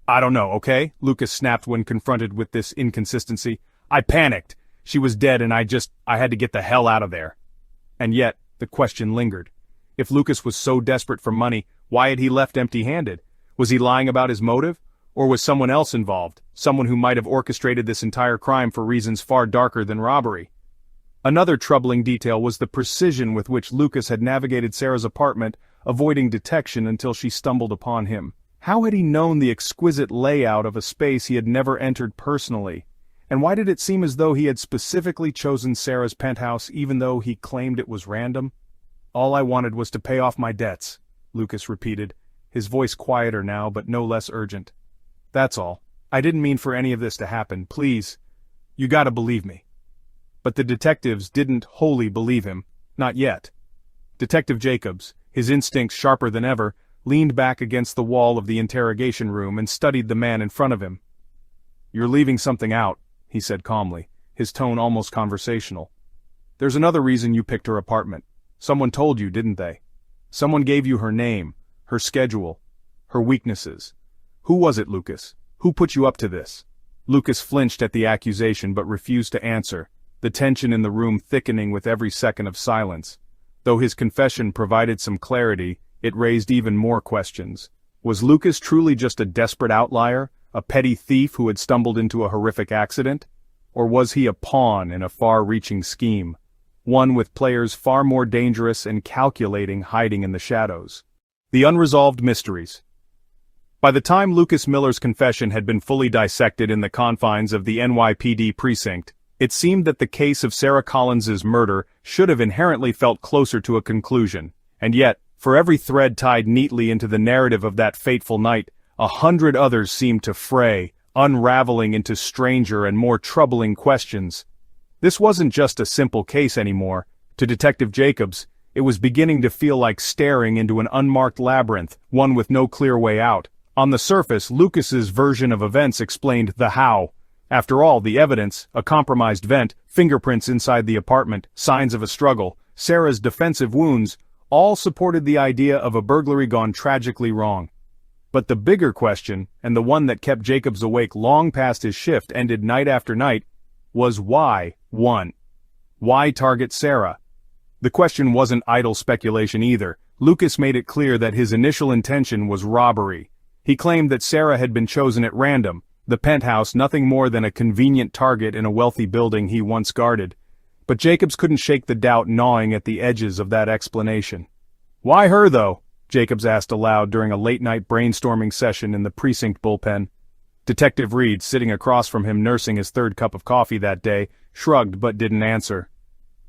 [SPEAKER 1] "I don't know, okay?" Lucas snapped when confronted with this inconsistency. "I panicked. She was dead and I had to get the hell out of there." And yet, the question lingered. If Lucas was so desperate for money, why had he left empty-handed? Was he lying about his motive? Or was someone else involved, someone who might have orchestrated this entire crime for reasons far darker than robbery? Another troubling detail was the precision with which Lucas had navigated Sarah's apartment, avoiding detection until she stumbled upon him. How had he known the exquisite layout of a space he had never entered personally? And why did it seem as though he had specifically chosen Sarah's penthouse even though he claimed it was random? "All I wanted was to pay off my debts," Lucas repeated, his voice quieter now but no less urgent. "That's all. I didn't mean for any of this to happen, please. You gotta believe me." But the detectives didn't wholly believe him, not yet. Detective Jacobs, his instincts sharper than ever, leaned back against the wall of the interrogation room and studied the man in front of him. "You're leaving something out," he said calmly, his tone almost conversational. "There's another reason you picked her apartment. Someone told you, didn't they? Someone gave you her name, her schedule, her weaknesses. Who was it, Lucas? Who put you up to this?" Lucas flinched at the accusation but refused to answer, the tension in the room thickening with every second of silence. Though his confession provided some clarity, it raised even more questions. Was Lucas truly just a desperate outlier, a petty thief who had stumbled into a horrific accident? Or was he a pawn in a far-reaching scheme, one with players far more dangerous and calculating hiding in the shadows? The unresolved mysteries. By the time Lucas Miller's confession had been fully dissected in the confines of the NYPD precinct, it seemed that the case of Sarah Collins's murder should have inherently felt closer to a conclusion, and yet, for every thread tied neatly into the narrative of that fateful night, 100 others seemed to fray, unraveling into stranger and more troubling questions. This wasn't just a simple case anymore. To Detective Jacobs, it was beginning to feel like staring into an unmarked labyrinth, one with no clear way out. On the surface, Lucas's version of events explained the how. After all, the evidence, a compromised vent, fingerprints inside the apartment, signs of a struggle, Sarah's defensive wounds, all supported the idea of a burglary gone tragically wrong. But the bigger question, and the one that kept Jacobs awake long past his shift ended night after night, was why, one? Why target Sarah? The question wasn't idle speculation either. Lucas made it clear that his initial intention was robbery. He claimed that Sarah had been chosen at random, the penthouse nothing more than a convenient target in a wealthy building he once guarded. But Jacobs couldn't shake the doubt gnawing at the edges of that explanation. "Why her, though?" Jacobs asked aloud during a late-night brainstorming session in the precinct bullpen. Detective Reed, sitting across from him nursing his third cup of coffee that day, shrugged but didn't answer.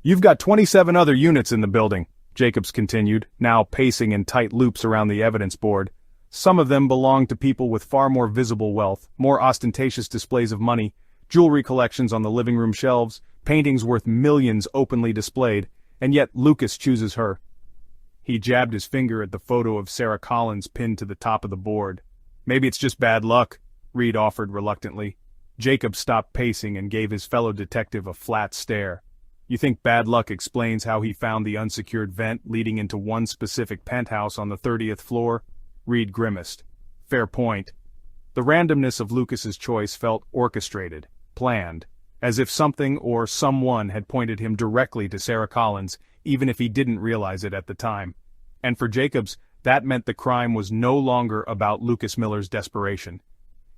[SPEAKER 1] "You've got 27 other units in the building," Jacobs continued, now pacing in tight loops around the evidence board. Some of them belonged to people with far more visible wealth, more ostentatious displays of money, jewelry collections on the living room shelves, paintings worth millions openly displayed, and yet Lucas chooses her. He jabbed his finger at the photo of Sarah Collins pinned to the top of the board. "Maybe it's just bad luck," Reed offered reluctantly. Jacob stopped pacing and gave his fellow detective a flat stare. "You think bad luck explains how he found the unsecured vent leading into one specific penthouse on the 30th floor? Reed grimaced. "Fair point." The randomness of Lucas's choice felt orchestrated, planned, as if something or someone had pointed him directly to Sarah Collins, even if he didn't realize it at the time. And for Jacobs, that meant the crime was no longer about Lucas Miller's desperation.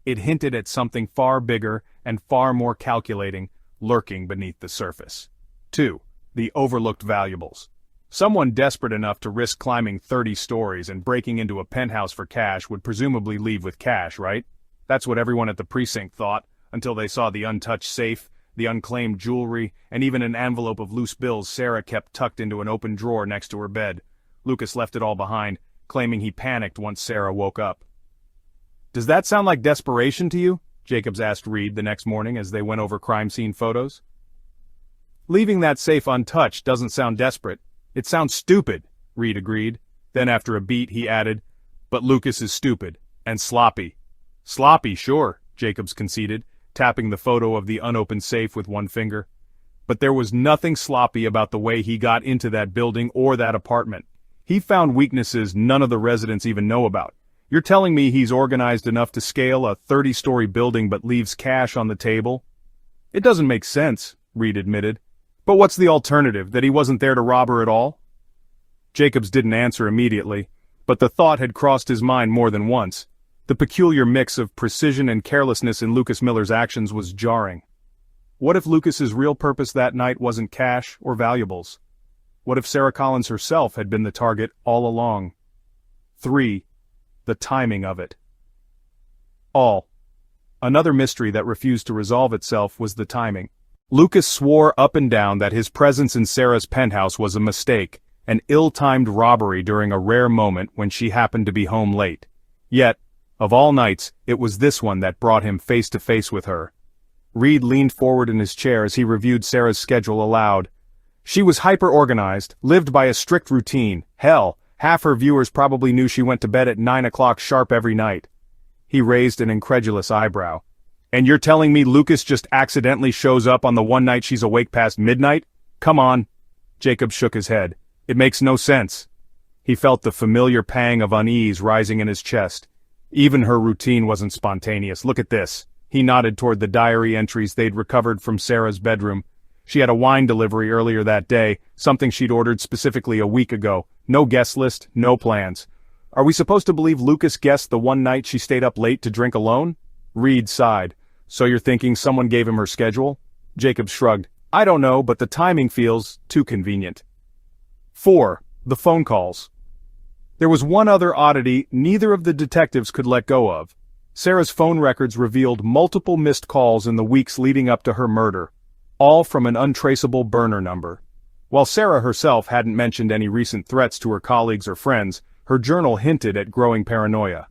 [SPEAKER 1] It hinted at something far bigger and far more calculating, lurking beneath the surface. 2. The overlooked valuables. Someone desperate enough to risk climbing 30 stories and breaking into a penthouse for cash would presumably leave with cash, right? That's what everyone at the precinct thought, until they saw the untouched safe, the unclaimed jewelry, and even an envelope of loose bills Sarah kept tucked into an open drawer next to her bed. Lucas left it all behind, claiming he panicked once Sarah woke up. "Does that sound like desperation to you?" Jacobs asked Reed the next morning as they went over crime scene photos. "Leaving that safe untouched doesn't sound desperate. It sounds stupid," Reed agreed. Then after a beat he added, "But Lucas is stupid, and sloppy." "Sloppy, sure," Jacobs conceded, tapping the photo of the unopened safe with one finger. "But there was nothing sloppy about the way he got into that building or that apartment. He found weaknesses none of the residents even know about. You're telling me he's organized enough to scale a 30-story building but leaves cash on the table?" "It doesn't make sense," Reed admitted. "But what's the alternative, that he wasn't there to rob her at all?" Jacobs didn't answer immediately, but the thought had crossed his mind more than once. The peculiar mix of precision and carelessness in Lucas Miller's actions was jarring. What if Lucas's real purpose that night wasn't cash or valuables? What if Sarah Collins herself had been the target all along? 3. The timing of it. All. Another mystery that refused to resolve itself was the timing. Lucas swore up and down that his presence in Sarah's penthouse was a mistake, an ill-timed robbery during a rare moment when she happened to be home late. Yet, of all nights, it was this one that brought him face to face with her. Reed leaned forward in his chair as he reviewed Sarah's schedule aloud. She was hyper-organized, lived by a strict routine. Hell, half her viewers probably knew she went to bed at 9 o'clock sharp every night. He raised an incredulous eyebrow. And you're telling me Lucas just accidentally shows up on the one night she's awake past midnight? Come on. Jacob shook his head. It makes no sense. He felt the familiar pang of unease rising in his chest. Even her routine wasn't spontaneous. Look at this. He nodded toward the diary entries they'd recovered from Sarah's bedroom. She had a wine delivery earlier that day, something she'd ordered specifically a week ago. No guest list, no plans. Are we supposed to believe Lucas guessed the one night she stayed up late to drink alone? Reed sighed. So you're thinking someone gave him her schedule? Jacob shrugged. I don't know, but the timing feels too convenient. 4. The phone calls. There was one other oddity neither of the detectives could let go of. Sarah's phone records revealed multiple missed calls in the weeks leading up to her murder, all from an untraceable burner number. While Sarah herself hadn't mentioned any recent threats to her colleagues or friends, her journal hinted at growing paranoia.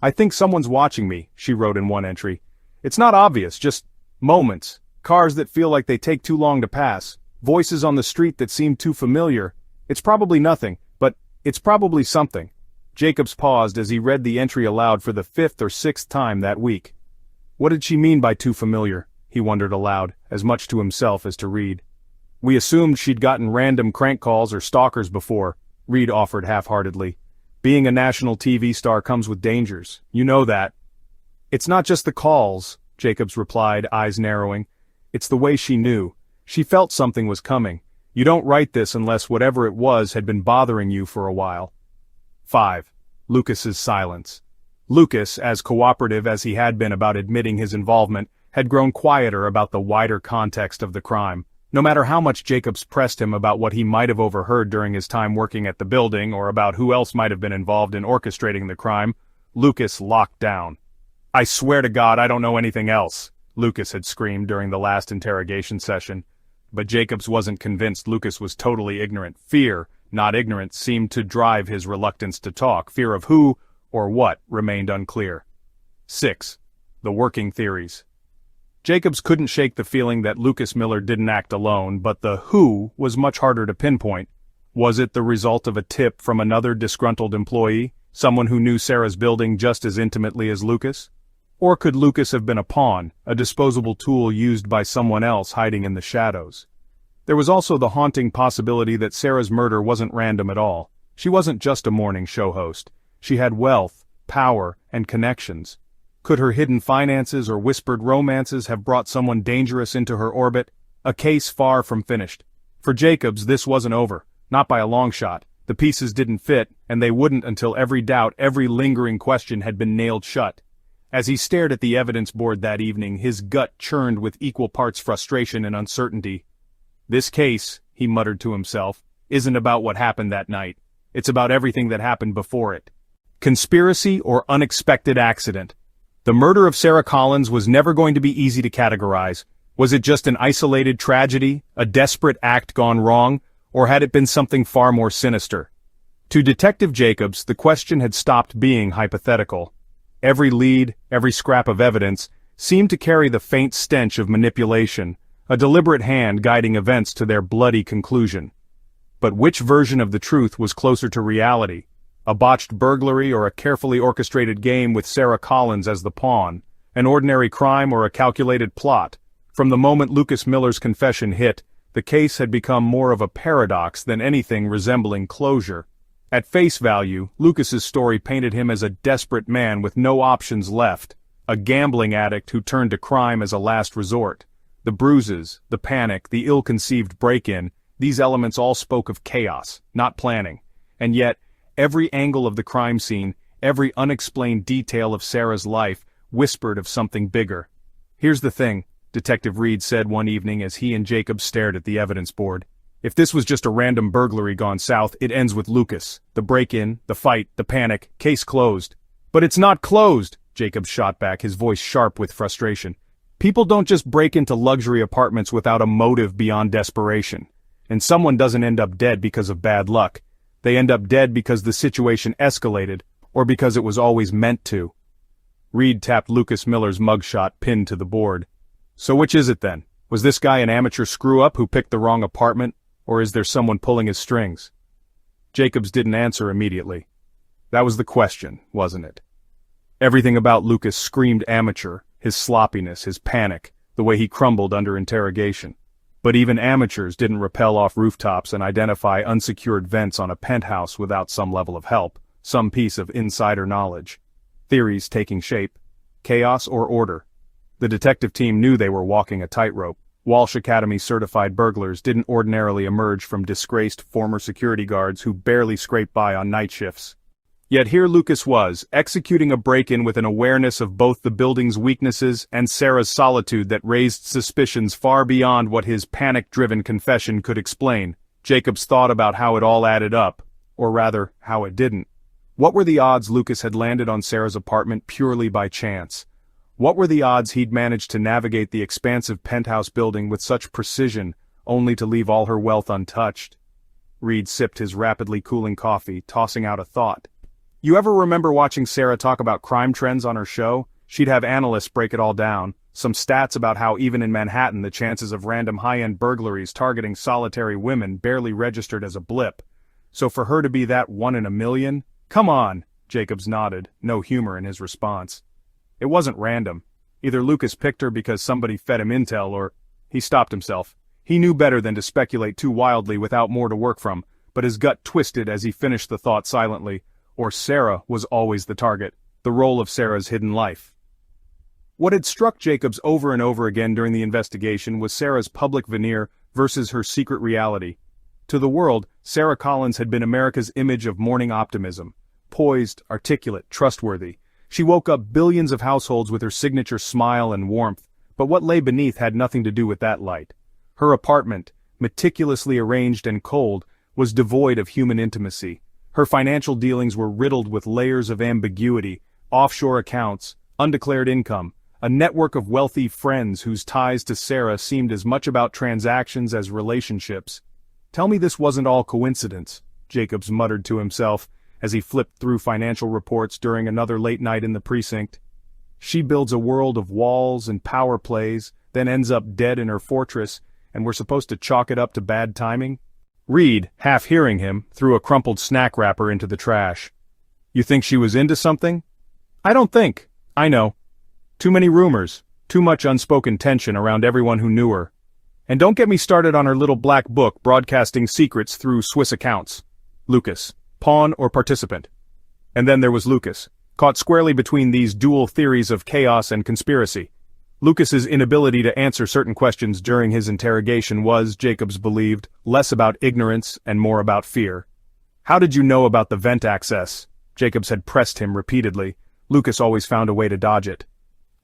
[SPEAKER 1] I think someone's watching me, she wrote in one entry. It's not obvious, just moments, cars that feel like they take too long to pass, voices on the street that seem too familiar. It's probably nothing, but it's probably something. Jacobs paused as he read the entry aloud for the 5th or 6th time that week. What did she mean by too familiar? He wondered aloud, as much to himself as to Reed. We assumed she'd gotten random crank calls or stalkers before, Reed offered half-heartedly. Being a national TV star comes with dangers. You know that. It's not just the calls, Jacobs replied, eyes narrowing. It's the way she knew. She felt something was coming. You don't write this unless whatever it was had been bothering you for a while. 5. Lucas's silence. Lucas, as cooperative as he had been about admitting his involvement, had grown quieter about the wider context of the crime. No matter how much Jacobs pressed him about what he might have overheard during his time working at the building or about who else might have been involved in orchestrating the crime, Lucas locked down. I swear to God I don't know anything else, Lucas had screamed during the last interrogation session. But Jacobs wasn't convinced Lucas was totally ignorant. Fear, not ignorance, seemed to drive his reluctance to talk. Fear of who or what remained unclear. 6. The working theories. Jacobs couldn't shake the feeling that Lucas Miller didn't act alone, but the who was much harder to pinpoint. Was it the result of a tip from another disgruntled employee, someone who knew Sarah's building just as intimately as Lucas? Or could Lucas have been a pawn, a disposable tool used by someone else hiding in the shadows? There was also the haunting possibility that Sarah's murder wasn't random at all. She wasn't just a morning show host. She had wealth, power, and connections. Could her hidden finances or whispered romances have brought someone dangerous into her orbit? A case far from finished. For Jacobs, this wasn't over, not by a long shot. The pieces didn't fit, and they wouldn't until every doubt, every lingering question had been nailed shut. As he stared at the evidence board that evening, his gut churned with equal parts frustration and uncertainty. This case, he muttered to himself, isn't about what happened that night. It's about everything that happened before it. Conspiracy or unexpected accident? The murder of Sarah Collins was never going to be easy to categorize. Was it just an isolated tragedy, a desperate act gone wrong, or had it been something far more sinister? To Detective Jacobs, the question had stopped being hypothetical. Every lead, every scrap of evidence, seemed to carry the faint stench of manipulation, a deliberate hand guiding events to their bloody conclusion. But which version of the truth was closer to reality? A botched burglary or a carefully orchestrated game with Sarah Collins as the pawn? An ordinary crime or a calculated plot? From the moment Lucas Miller's confession hit, the case had become more of a paradox than anything resembling closure. At face value, Lucas's story painted him as a desperate man with no options left, a gambling addict who turned to crime as a last resort. The bruises, the panic, the ill-conceived break-in, these elements all spoke of chaos, not planning. And yet, every angle of the crime scene, every unexplained detail of Sarah's life, whispered of something bigger. Here's the thing, Detective Reed said one evening as he and Jacob stared at the evidence board. If this was just a random burglary gone south, it ends with Lucas. The break-in, the fight, the panic, case closed. But it's not closed, Jacob shot back, his voice sharp with frustration. People don't just break into luxury apartments without a motive beyond desperation. And someone doesn't end up dead because of bad luck. They end up dead because the situation escalated, or because it was always meant to. Reed tapped Lucas Miller's mugshot pinned to the board. So which is it then? Was this guy an amateur screw-up who picked the wrong apartment, or is there someone pulling his strings? Jacobs didn't answer immediately. That was the question, wasn't it? Everything about Lucas screamed amateur, his sloppiness, his panic, the way he crumbled under interrogation. But even amateurs didn't rappel off rooftops and identify unsecured vents on a penthouse without some level of help, some piece of insider knowledge. Theories taking shape. Chaos or order. The detective team knew they were walking a tightrope. Walsh Academy certified burglars didn't ordinarily emerge from disgraced former security guards who barely scraped by on night shifts. Yet here Lucas was, executing a break-in with an awareness of both the building's weaknesses and Sarah's solitude that raised suspicions far beyond what his panic-driven confession could explain. Jacobs thought about how it all added up, or rather, how it didn't. What were the odds Lucas had landed on Sarah's apartment purely by chance? What were the odds he'd managed to navigate the expansive penthouse building with such precision, only to leave all her wealth untouched? Reed sipped his rapidly cooling coffee, tossing out a thought. You ever remember watching Sarah talk about crime trends on her show? She'd have analysts break it all down, some stats about how even in Manhattan the chances of random high-end burglaries targeting solitary women barely registered as a blip. So for her to be that 1 in a million? Come on, Jacobs nodded, no humor in his response. It wasn't random. Either Lucas picked her because somebody fed him intel or... He stopped himself. He knew better than to speculate too wildly without more to work from, but his gut twisted as he finished the thought silently. Or Sarah was always the target, the role of Sarah's hidden life. What had struck Jacobs over and over again during the investigation was Sarah's public veneer versus her secret reality. To the world, Sarah Collins had been America's image of morning optimism. Poised, articulate, trustworthy. She woke up billions of households with her signature smile and warmth, but what lay beneath had nothing to do with that light. Her apartment, meticulously arranged and cold, was devoid of human intimacy. Her financial dealings were riddled with layers of ambiguity, offshore accounts, undeclared income, a network of wealthy friends whose ties to Sarah seemed as much about transactions as relationships. Tell me this wasn't all coincidence, Jacobs muttered to himself as he flipped through financial reports during another late night in the precinct. She builds a world of walls and power plays, then ends up dead in her fortress, and we're supposed to chalk it up to bad timing? Reed, half hearing him, threw a crumpled snack wrapper into the trash. You think she was into something? I don't think. I know. Too many rumors, too much unspoken tension around everyone who knew her. And don't get me started on her little black book broadcasting secrets through Swiss accounts. Lucas, pawn or participant? And then there was Lucas, caught squarely between these dual theories of chaos and conspiracy. Lucas's inability to answer certain questions during his interrogation was, Jacobs believed, less about ignorance and more about fear. How did you know about the vent access? Jacobs had pressed him repeatedly. Lucas always found a way to dodge it.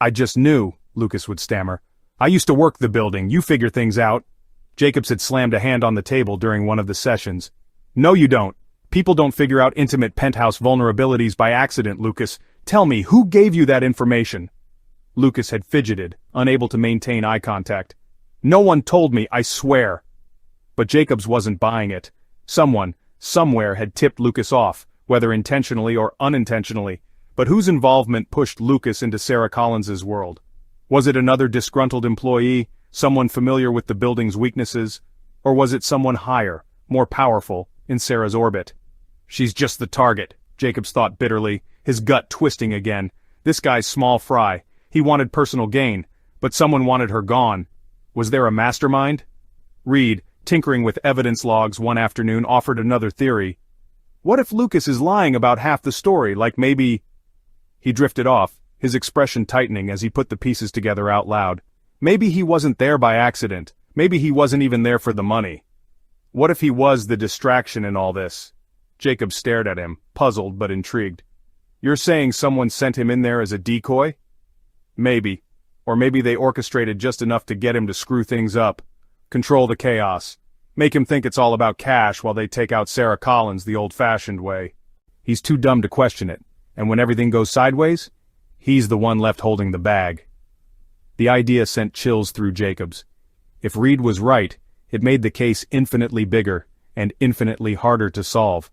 [SPEAKER 1] I just knew, Lucas would stammer. I used to work the building, you figure things out. Jacobs had slammed a hand on the table during one of the sessions. No you don't. People don't figure out intimate penthouse vulnerabilities by accident, Lucas. Tell me, who gave you that information? Lucas had fidgeted, unable to maintain eye contact. No one told me, I swear. But Jacobs wasn't buying it. Someone, somewhere had tipped Lucas off, whether intentionally or unintentionally. But whose involvement pushed Lucas into Sarah Collins's world? Was it another disgruntled employee, someone familiar with the building's weaknesses? Or was it someone higher, more powerful, in Sarah's orbit? She's just the target, Jacobs thought bitterly, his gut twisting again. This guy's small fry. He wanted personal gain, but someone wanted her gone. Was there a mastermind? Reed, tinkering with evidence logs one afternoon, offered another theory. What if Lucas is lying about half the story, like maybe... He drifted off, his expression tightening as he put the pieces together out loud. Maybe he wasn't there by accident. Maybe he wasn't even there for the money. What if he was the distraction in all this? Jacob stared at him, puzzled but intrigued. You're saying someone sent him in there as a decoy? Maybe. Or maybe they orchestrated just enough to get him to screw things up. Control the chaos. Make him think it's all about cash while they take out Sarah Collins the old-fashioned way. He's too dumb to question it. And when everything goes sideways, He's the one left holding the bag. The idea sent chills through Jacobs. If Reed was right, it made the case infinitely bigger and infinitely harder to solve.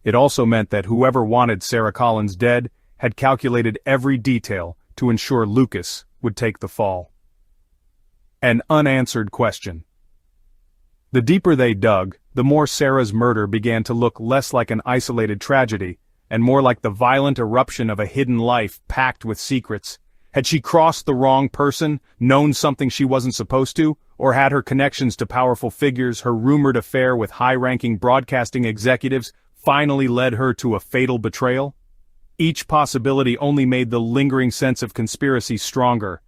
[SPEAKER 1] It also meant that whoever wanted Sarah Collins dead had calculated every detail to ensure Lucas would take the fall. An unanswered question. The deeper they dug, the more Sarah's murder began to look less like an isolated tragedy, and more like the violent eruption of a hidden life packed with secrets. Had she crossed the wrong person, known something she wasn't supposed to, or had her connections to powerful figures, her rumored affair with high-ranking broadcasting executives, finally led her to a fatal betrayal? Each possibility only made the lingering sense of conspiracy stronger.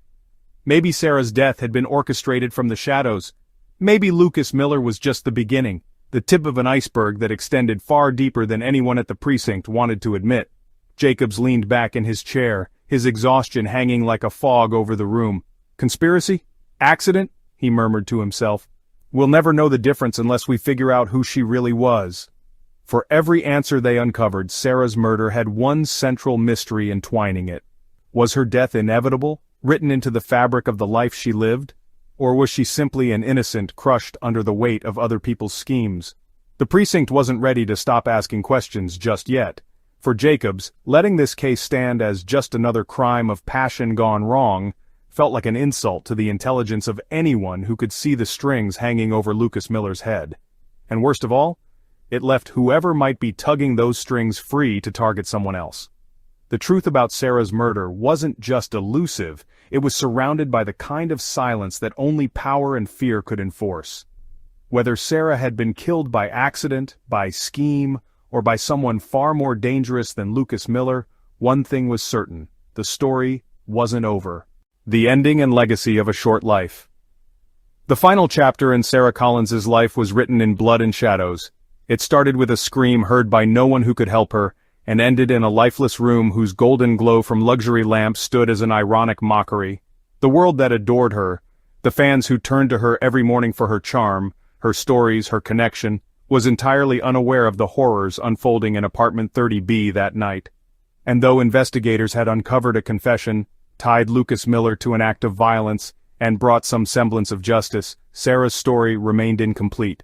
[SPEAKER 1] Maybe Sarah's death had been orchestrated from the shadows. Maybe Lucas Miller was just the beginning, the tip of an iceberg that extended far deeper than anyone at the precinct wanted to admit. Jacobs leaned back in his chair, his exhaustion hanging like a fog over the room. Conspiracy? Accident? He murmured to himself. We'll never know the difference unless we figure out who she really was. For every answer they uncovered, Sarah's murder had one central mystery entwining it. Was her death inevitable, written into the fabric of the life she lived? Or was she simply an innocent crushed under the weight of other people's schemes? The precinct wasn't ready to stop asking questions just yet. For Jacobs, letting this case stand as just another crime of passion gone wrong felt like an insult to the intelligence of anyone who could see the strings hanging over Lucas Miller's head. And worst of all, it left whoever might be tugging those strings free to target someone else. The truth about Sarah's murder wasn't just elusive, it was surrounded by the kind of silence that only power and fear could enforce. Whether Sarah had been killed by accident, by scheme, or by someone far more dangerous than Lucas Miller, one thing was certain: the story wasn't over. The ending and legacy of a short life. The final chapter in Sarah Collins's life was written in blood and shadows. It started with a scream heard by no one who could help her, and ended in a lifeless room whose golden glow from luxury lamps stood as an ironic mockery. The world that adored her, the fans who turned to her every morning for her charm, her stories, her connection, was entirely unaware of the horrors unfolding in apartment 30B that night. And though investigators had uncovered a confession, tied Lucas Miller to an act of violence, and brought some semblance of justice, Sarah's story remained incomplete.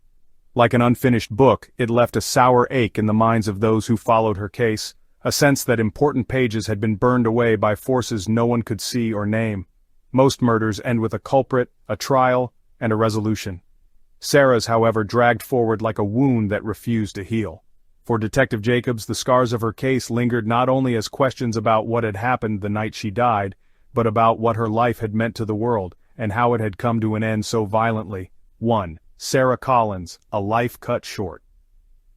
[SPEAKER 1] Like an unfinished book, it left a sour ache in the minds of those who followed her case, a sense that important pages had been burned away by forces no one could see or name. Most murders end with a culprit, a trial, and a resolution. Sarah's, however, dragged forward like a wound that refused to heal. For Detective Jacobs, the scars of her case lingered not only as questions about what had happened the night she died, but about what her life had meant to the world, and how it had come to an end so violently. 1. Sarah Collins, a life cut short.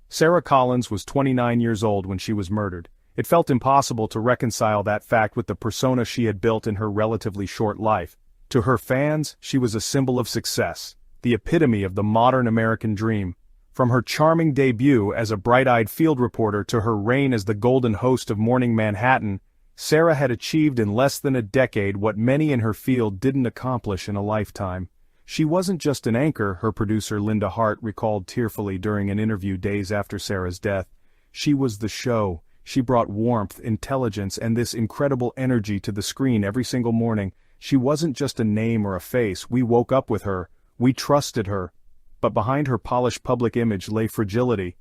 [SPEAKER 1] Sarah Collins was 29 years old when she was murdered. It felt impossible to reconcile that fact with the persona she had built in her relatively short life. To her fans, she was a symbol of success, the epitome of the modern American dream. From her charming debut as a bright-eyed field reporter to her reign as the golden host of Morning Manhattan, Sarah had achieved in less than a decade what many in her field didn't accomplish in a lifetime. She wasn't just an anchor, her producer Linda Hart recalled tearfully during an interview days after Sarah's death. She was the show. She brought warmth, intelligence, and this incredible energy to the screen every single morning. She wasn't just a name or a face. We woke up with her. We trusted her. But behind her polished public image lay fragility.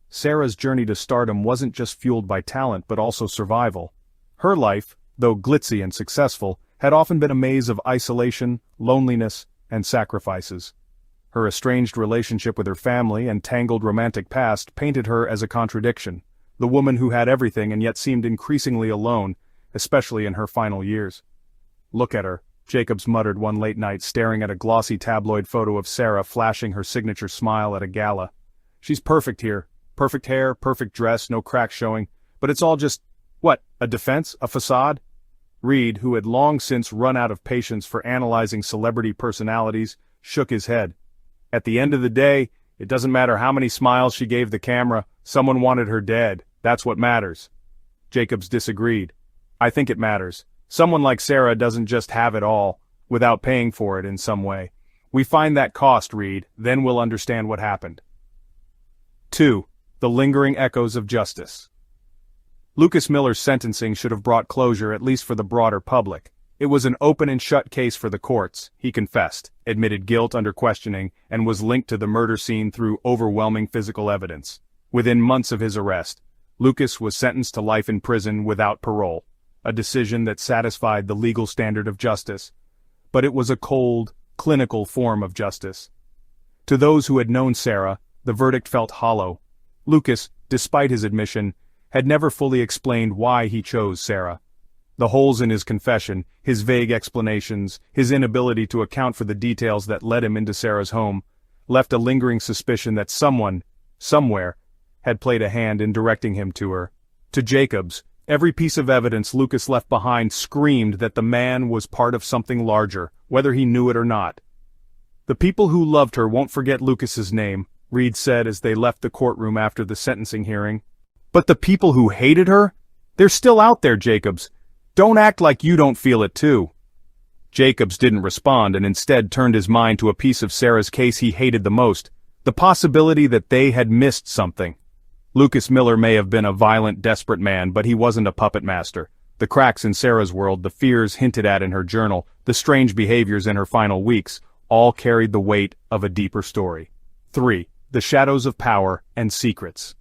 [SPEAKER 1] Sarah's journey to stardom wasn't just fueled by talent but also survival. Her life, though glitzy and successful, had often been a maze of isolation, loneliness, and sacrifices. Her estranged relationship with her family and tangled romantic past painted her as a contradiction, the woman who had everything and yet seemed increasingly alone, especially in her final years. "Look at her," Jacobs muttered one late night, staring at a glossy tabloid photo of Sarah flashing her signature smile at a gala. "She's perfect here. Perfect hair, perfect dress, no cracks showing. But it's all just, what, a defense? A facade?" Reed, who had long since run out of patience for analyzing celebrity personalities, shook his head. "At the end of the day, it doesn't matter how many smiles she gave the camera, someone wanted her dead. That's what matters." Jacobs disagreed. "I think it matters. Someone like Sarah doesn't just have it all, without paying for it in some way. We find that cost, Reed, then we'll understand what happened." 2. The lingering echoes of justice. Lucas Miller's sentencing should have brought closure at least for the broader public. It was an open and shut case for the courts. He confessed, admitted guilt under questioning, and was linked to the murder scene through overwhelming physical evidence. Within months of his arrest, Lucas was sentenced to life in prison without parole, a decision that satisfied the legal standard of justice. But it was a cold, clinical form of justice. To those who had known Sarah, the verdict felt hollow. Lucas, despite his admission, had never fully explained why he chose Sarah. The holes in his confession, his vague explanations, his inability to account for the details that led him into Sarah's home, left a lingering suspicion that someone, somewhere, had played a hand in directing him to her. To Jacobs, every piece of evidence Lucas left behind screamed that the man was part of something larger, whether he knew it or not. "The people who loved her won't forget Lucas's name," Reed said as they left the courtroom after the sentencing hearing. "But the people who hated her? They're still out there, Jacobs. Don't act like you don't feel it too." Jacobs didn't respond and instead turned his mind to a piece of Sarah's case he hated the most, the possibility that they had missed something. Lucas Miller may have been a violent, desperate man, but he wasn't a puppet master. The cracks in Sarah's world, the fears hinted at in her journal, the strange behaviors in her final weeks, all carried the weight of a deeper story. 3. The shadows of power and secrets.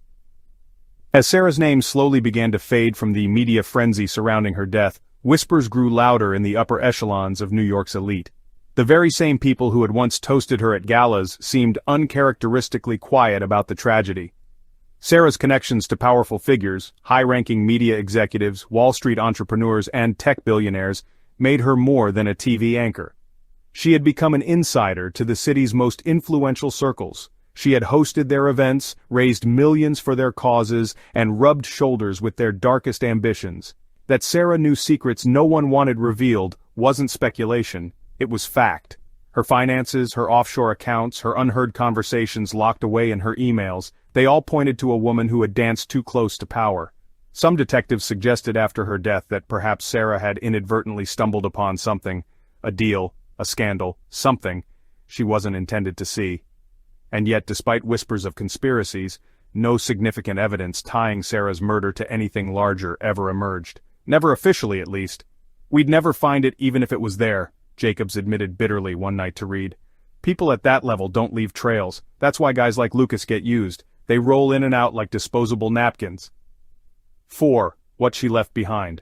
[SPEAKER 1] As Sarah's name slowly began to fade from the media frenzy surrounding her death, whispers grew louder in the upper echelons of New York's elite. The very same people who had once toasted her at galas seemed uncharacteristically quiet about the tragedy. Sarah's connections to powerful figures, high-ranking media executives, Wall Street entrepreneurs, and tech billionaires made her more than a TV anchor. She had become an insider to the city's most influential circles. She had hosted their events, raised millions for their causes, and rubbed shoulders with their darkest ambitions. That Sarah knew secrets no one wanted revealed wasn't speculation, it was fact. Her finances, her offshore accounts, her unheard conversations locked away in her emails, they all pointed to a woman who had danced too close to power. Some detectives suggested after her death that perhaps Sarah had inadvertently stumbled upon something, a deal, a scandal, something she wasn't intended to see. And yet, despite whispers of conspiracies, no significant evidence tying Sarah's murder to anything larger ever emerged. Never officially, at least. "We'd never find it even if it was there," Jacobs admitted bitterly one night to Reed. "People at that level don't leave trails. That's why guys like Lucas get used. They roll in and out like disposable napkins." 4. What she left behind.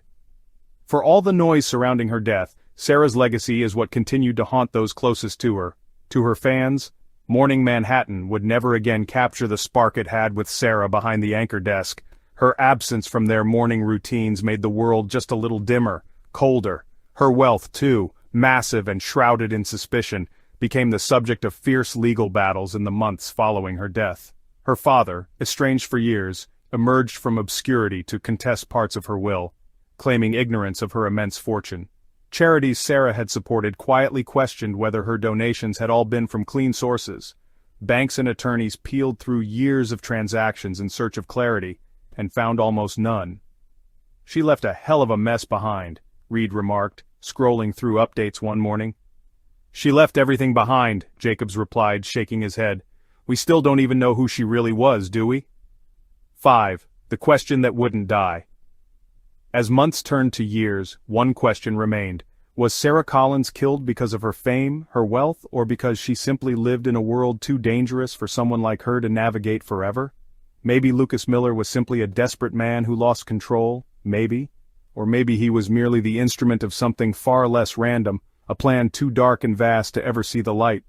[SPEAKER 1] For all the noise surrounding her death, Sarah's legacy is what continued to haunt those closest to her. To her fans, Morning Manhattan would never again capture the spark it had with Sarah behind the anchor desk. Her absence from their morning routines made the world just a little dimmer, colder. Her wealth, too, massive and shrouded in suspicion, became the subject of fierce legal battles in the months following her death. Her father, estranged for years, emerged from obscurity to contest parts of her will, claiming ignorance of her immense fortune. Charities Sarah had supported quietly questioned whether her donations had all been from clean sources. Banks and attorneys peeled through years of transactions in search of clarity, and found almost none. "She left a hell of a mess behind," Reed remarked, scrolling through updates one morning. "She left everything behind," Jacobs replied, shaking his head. "We still don't even know who she really was, do we?" 5. The question that wouldn't die. As months turned to years, one question remained. Was Sarah Collins killed because of her fame, her wealth, or because she simply lived in a world too dangerous for someone like her to navigate forever? Maybe Lucas Miller was simply a desperate man who lost control, maybe. Or maybe he was merely the instrument of something far less random, a plan too dark and vast to ever see the light.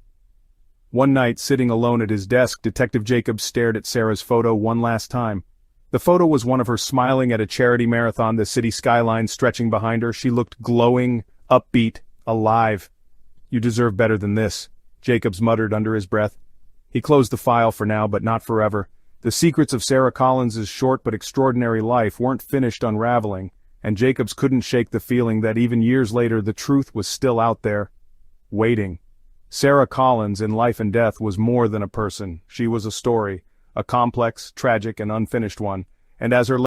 [SPEAKER 1] One night, sitting alone at his desk, Detective Jacobs stared at Sarah's photo one last time. The photo was one of her smiling at a charity marathon, the city skyline stretching behind her. She looked glowing, upbeat, alive. "You deserve better than this," Jacobs muttered under his breath. He closed the file for now, but not forever. The secrets of Sarah Collins's short but extraordinary life weren't finished unraveling, and Jacobs couldn't shake the feeling that even years later the truth was still out there, waiting. Sarah Collins in Life and Death was more than a person. She was a story, a complex, tragic, and unfinished one, and as her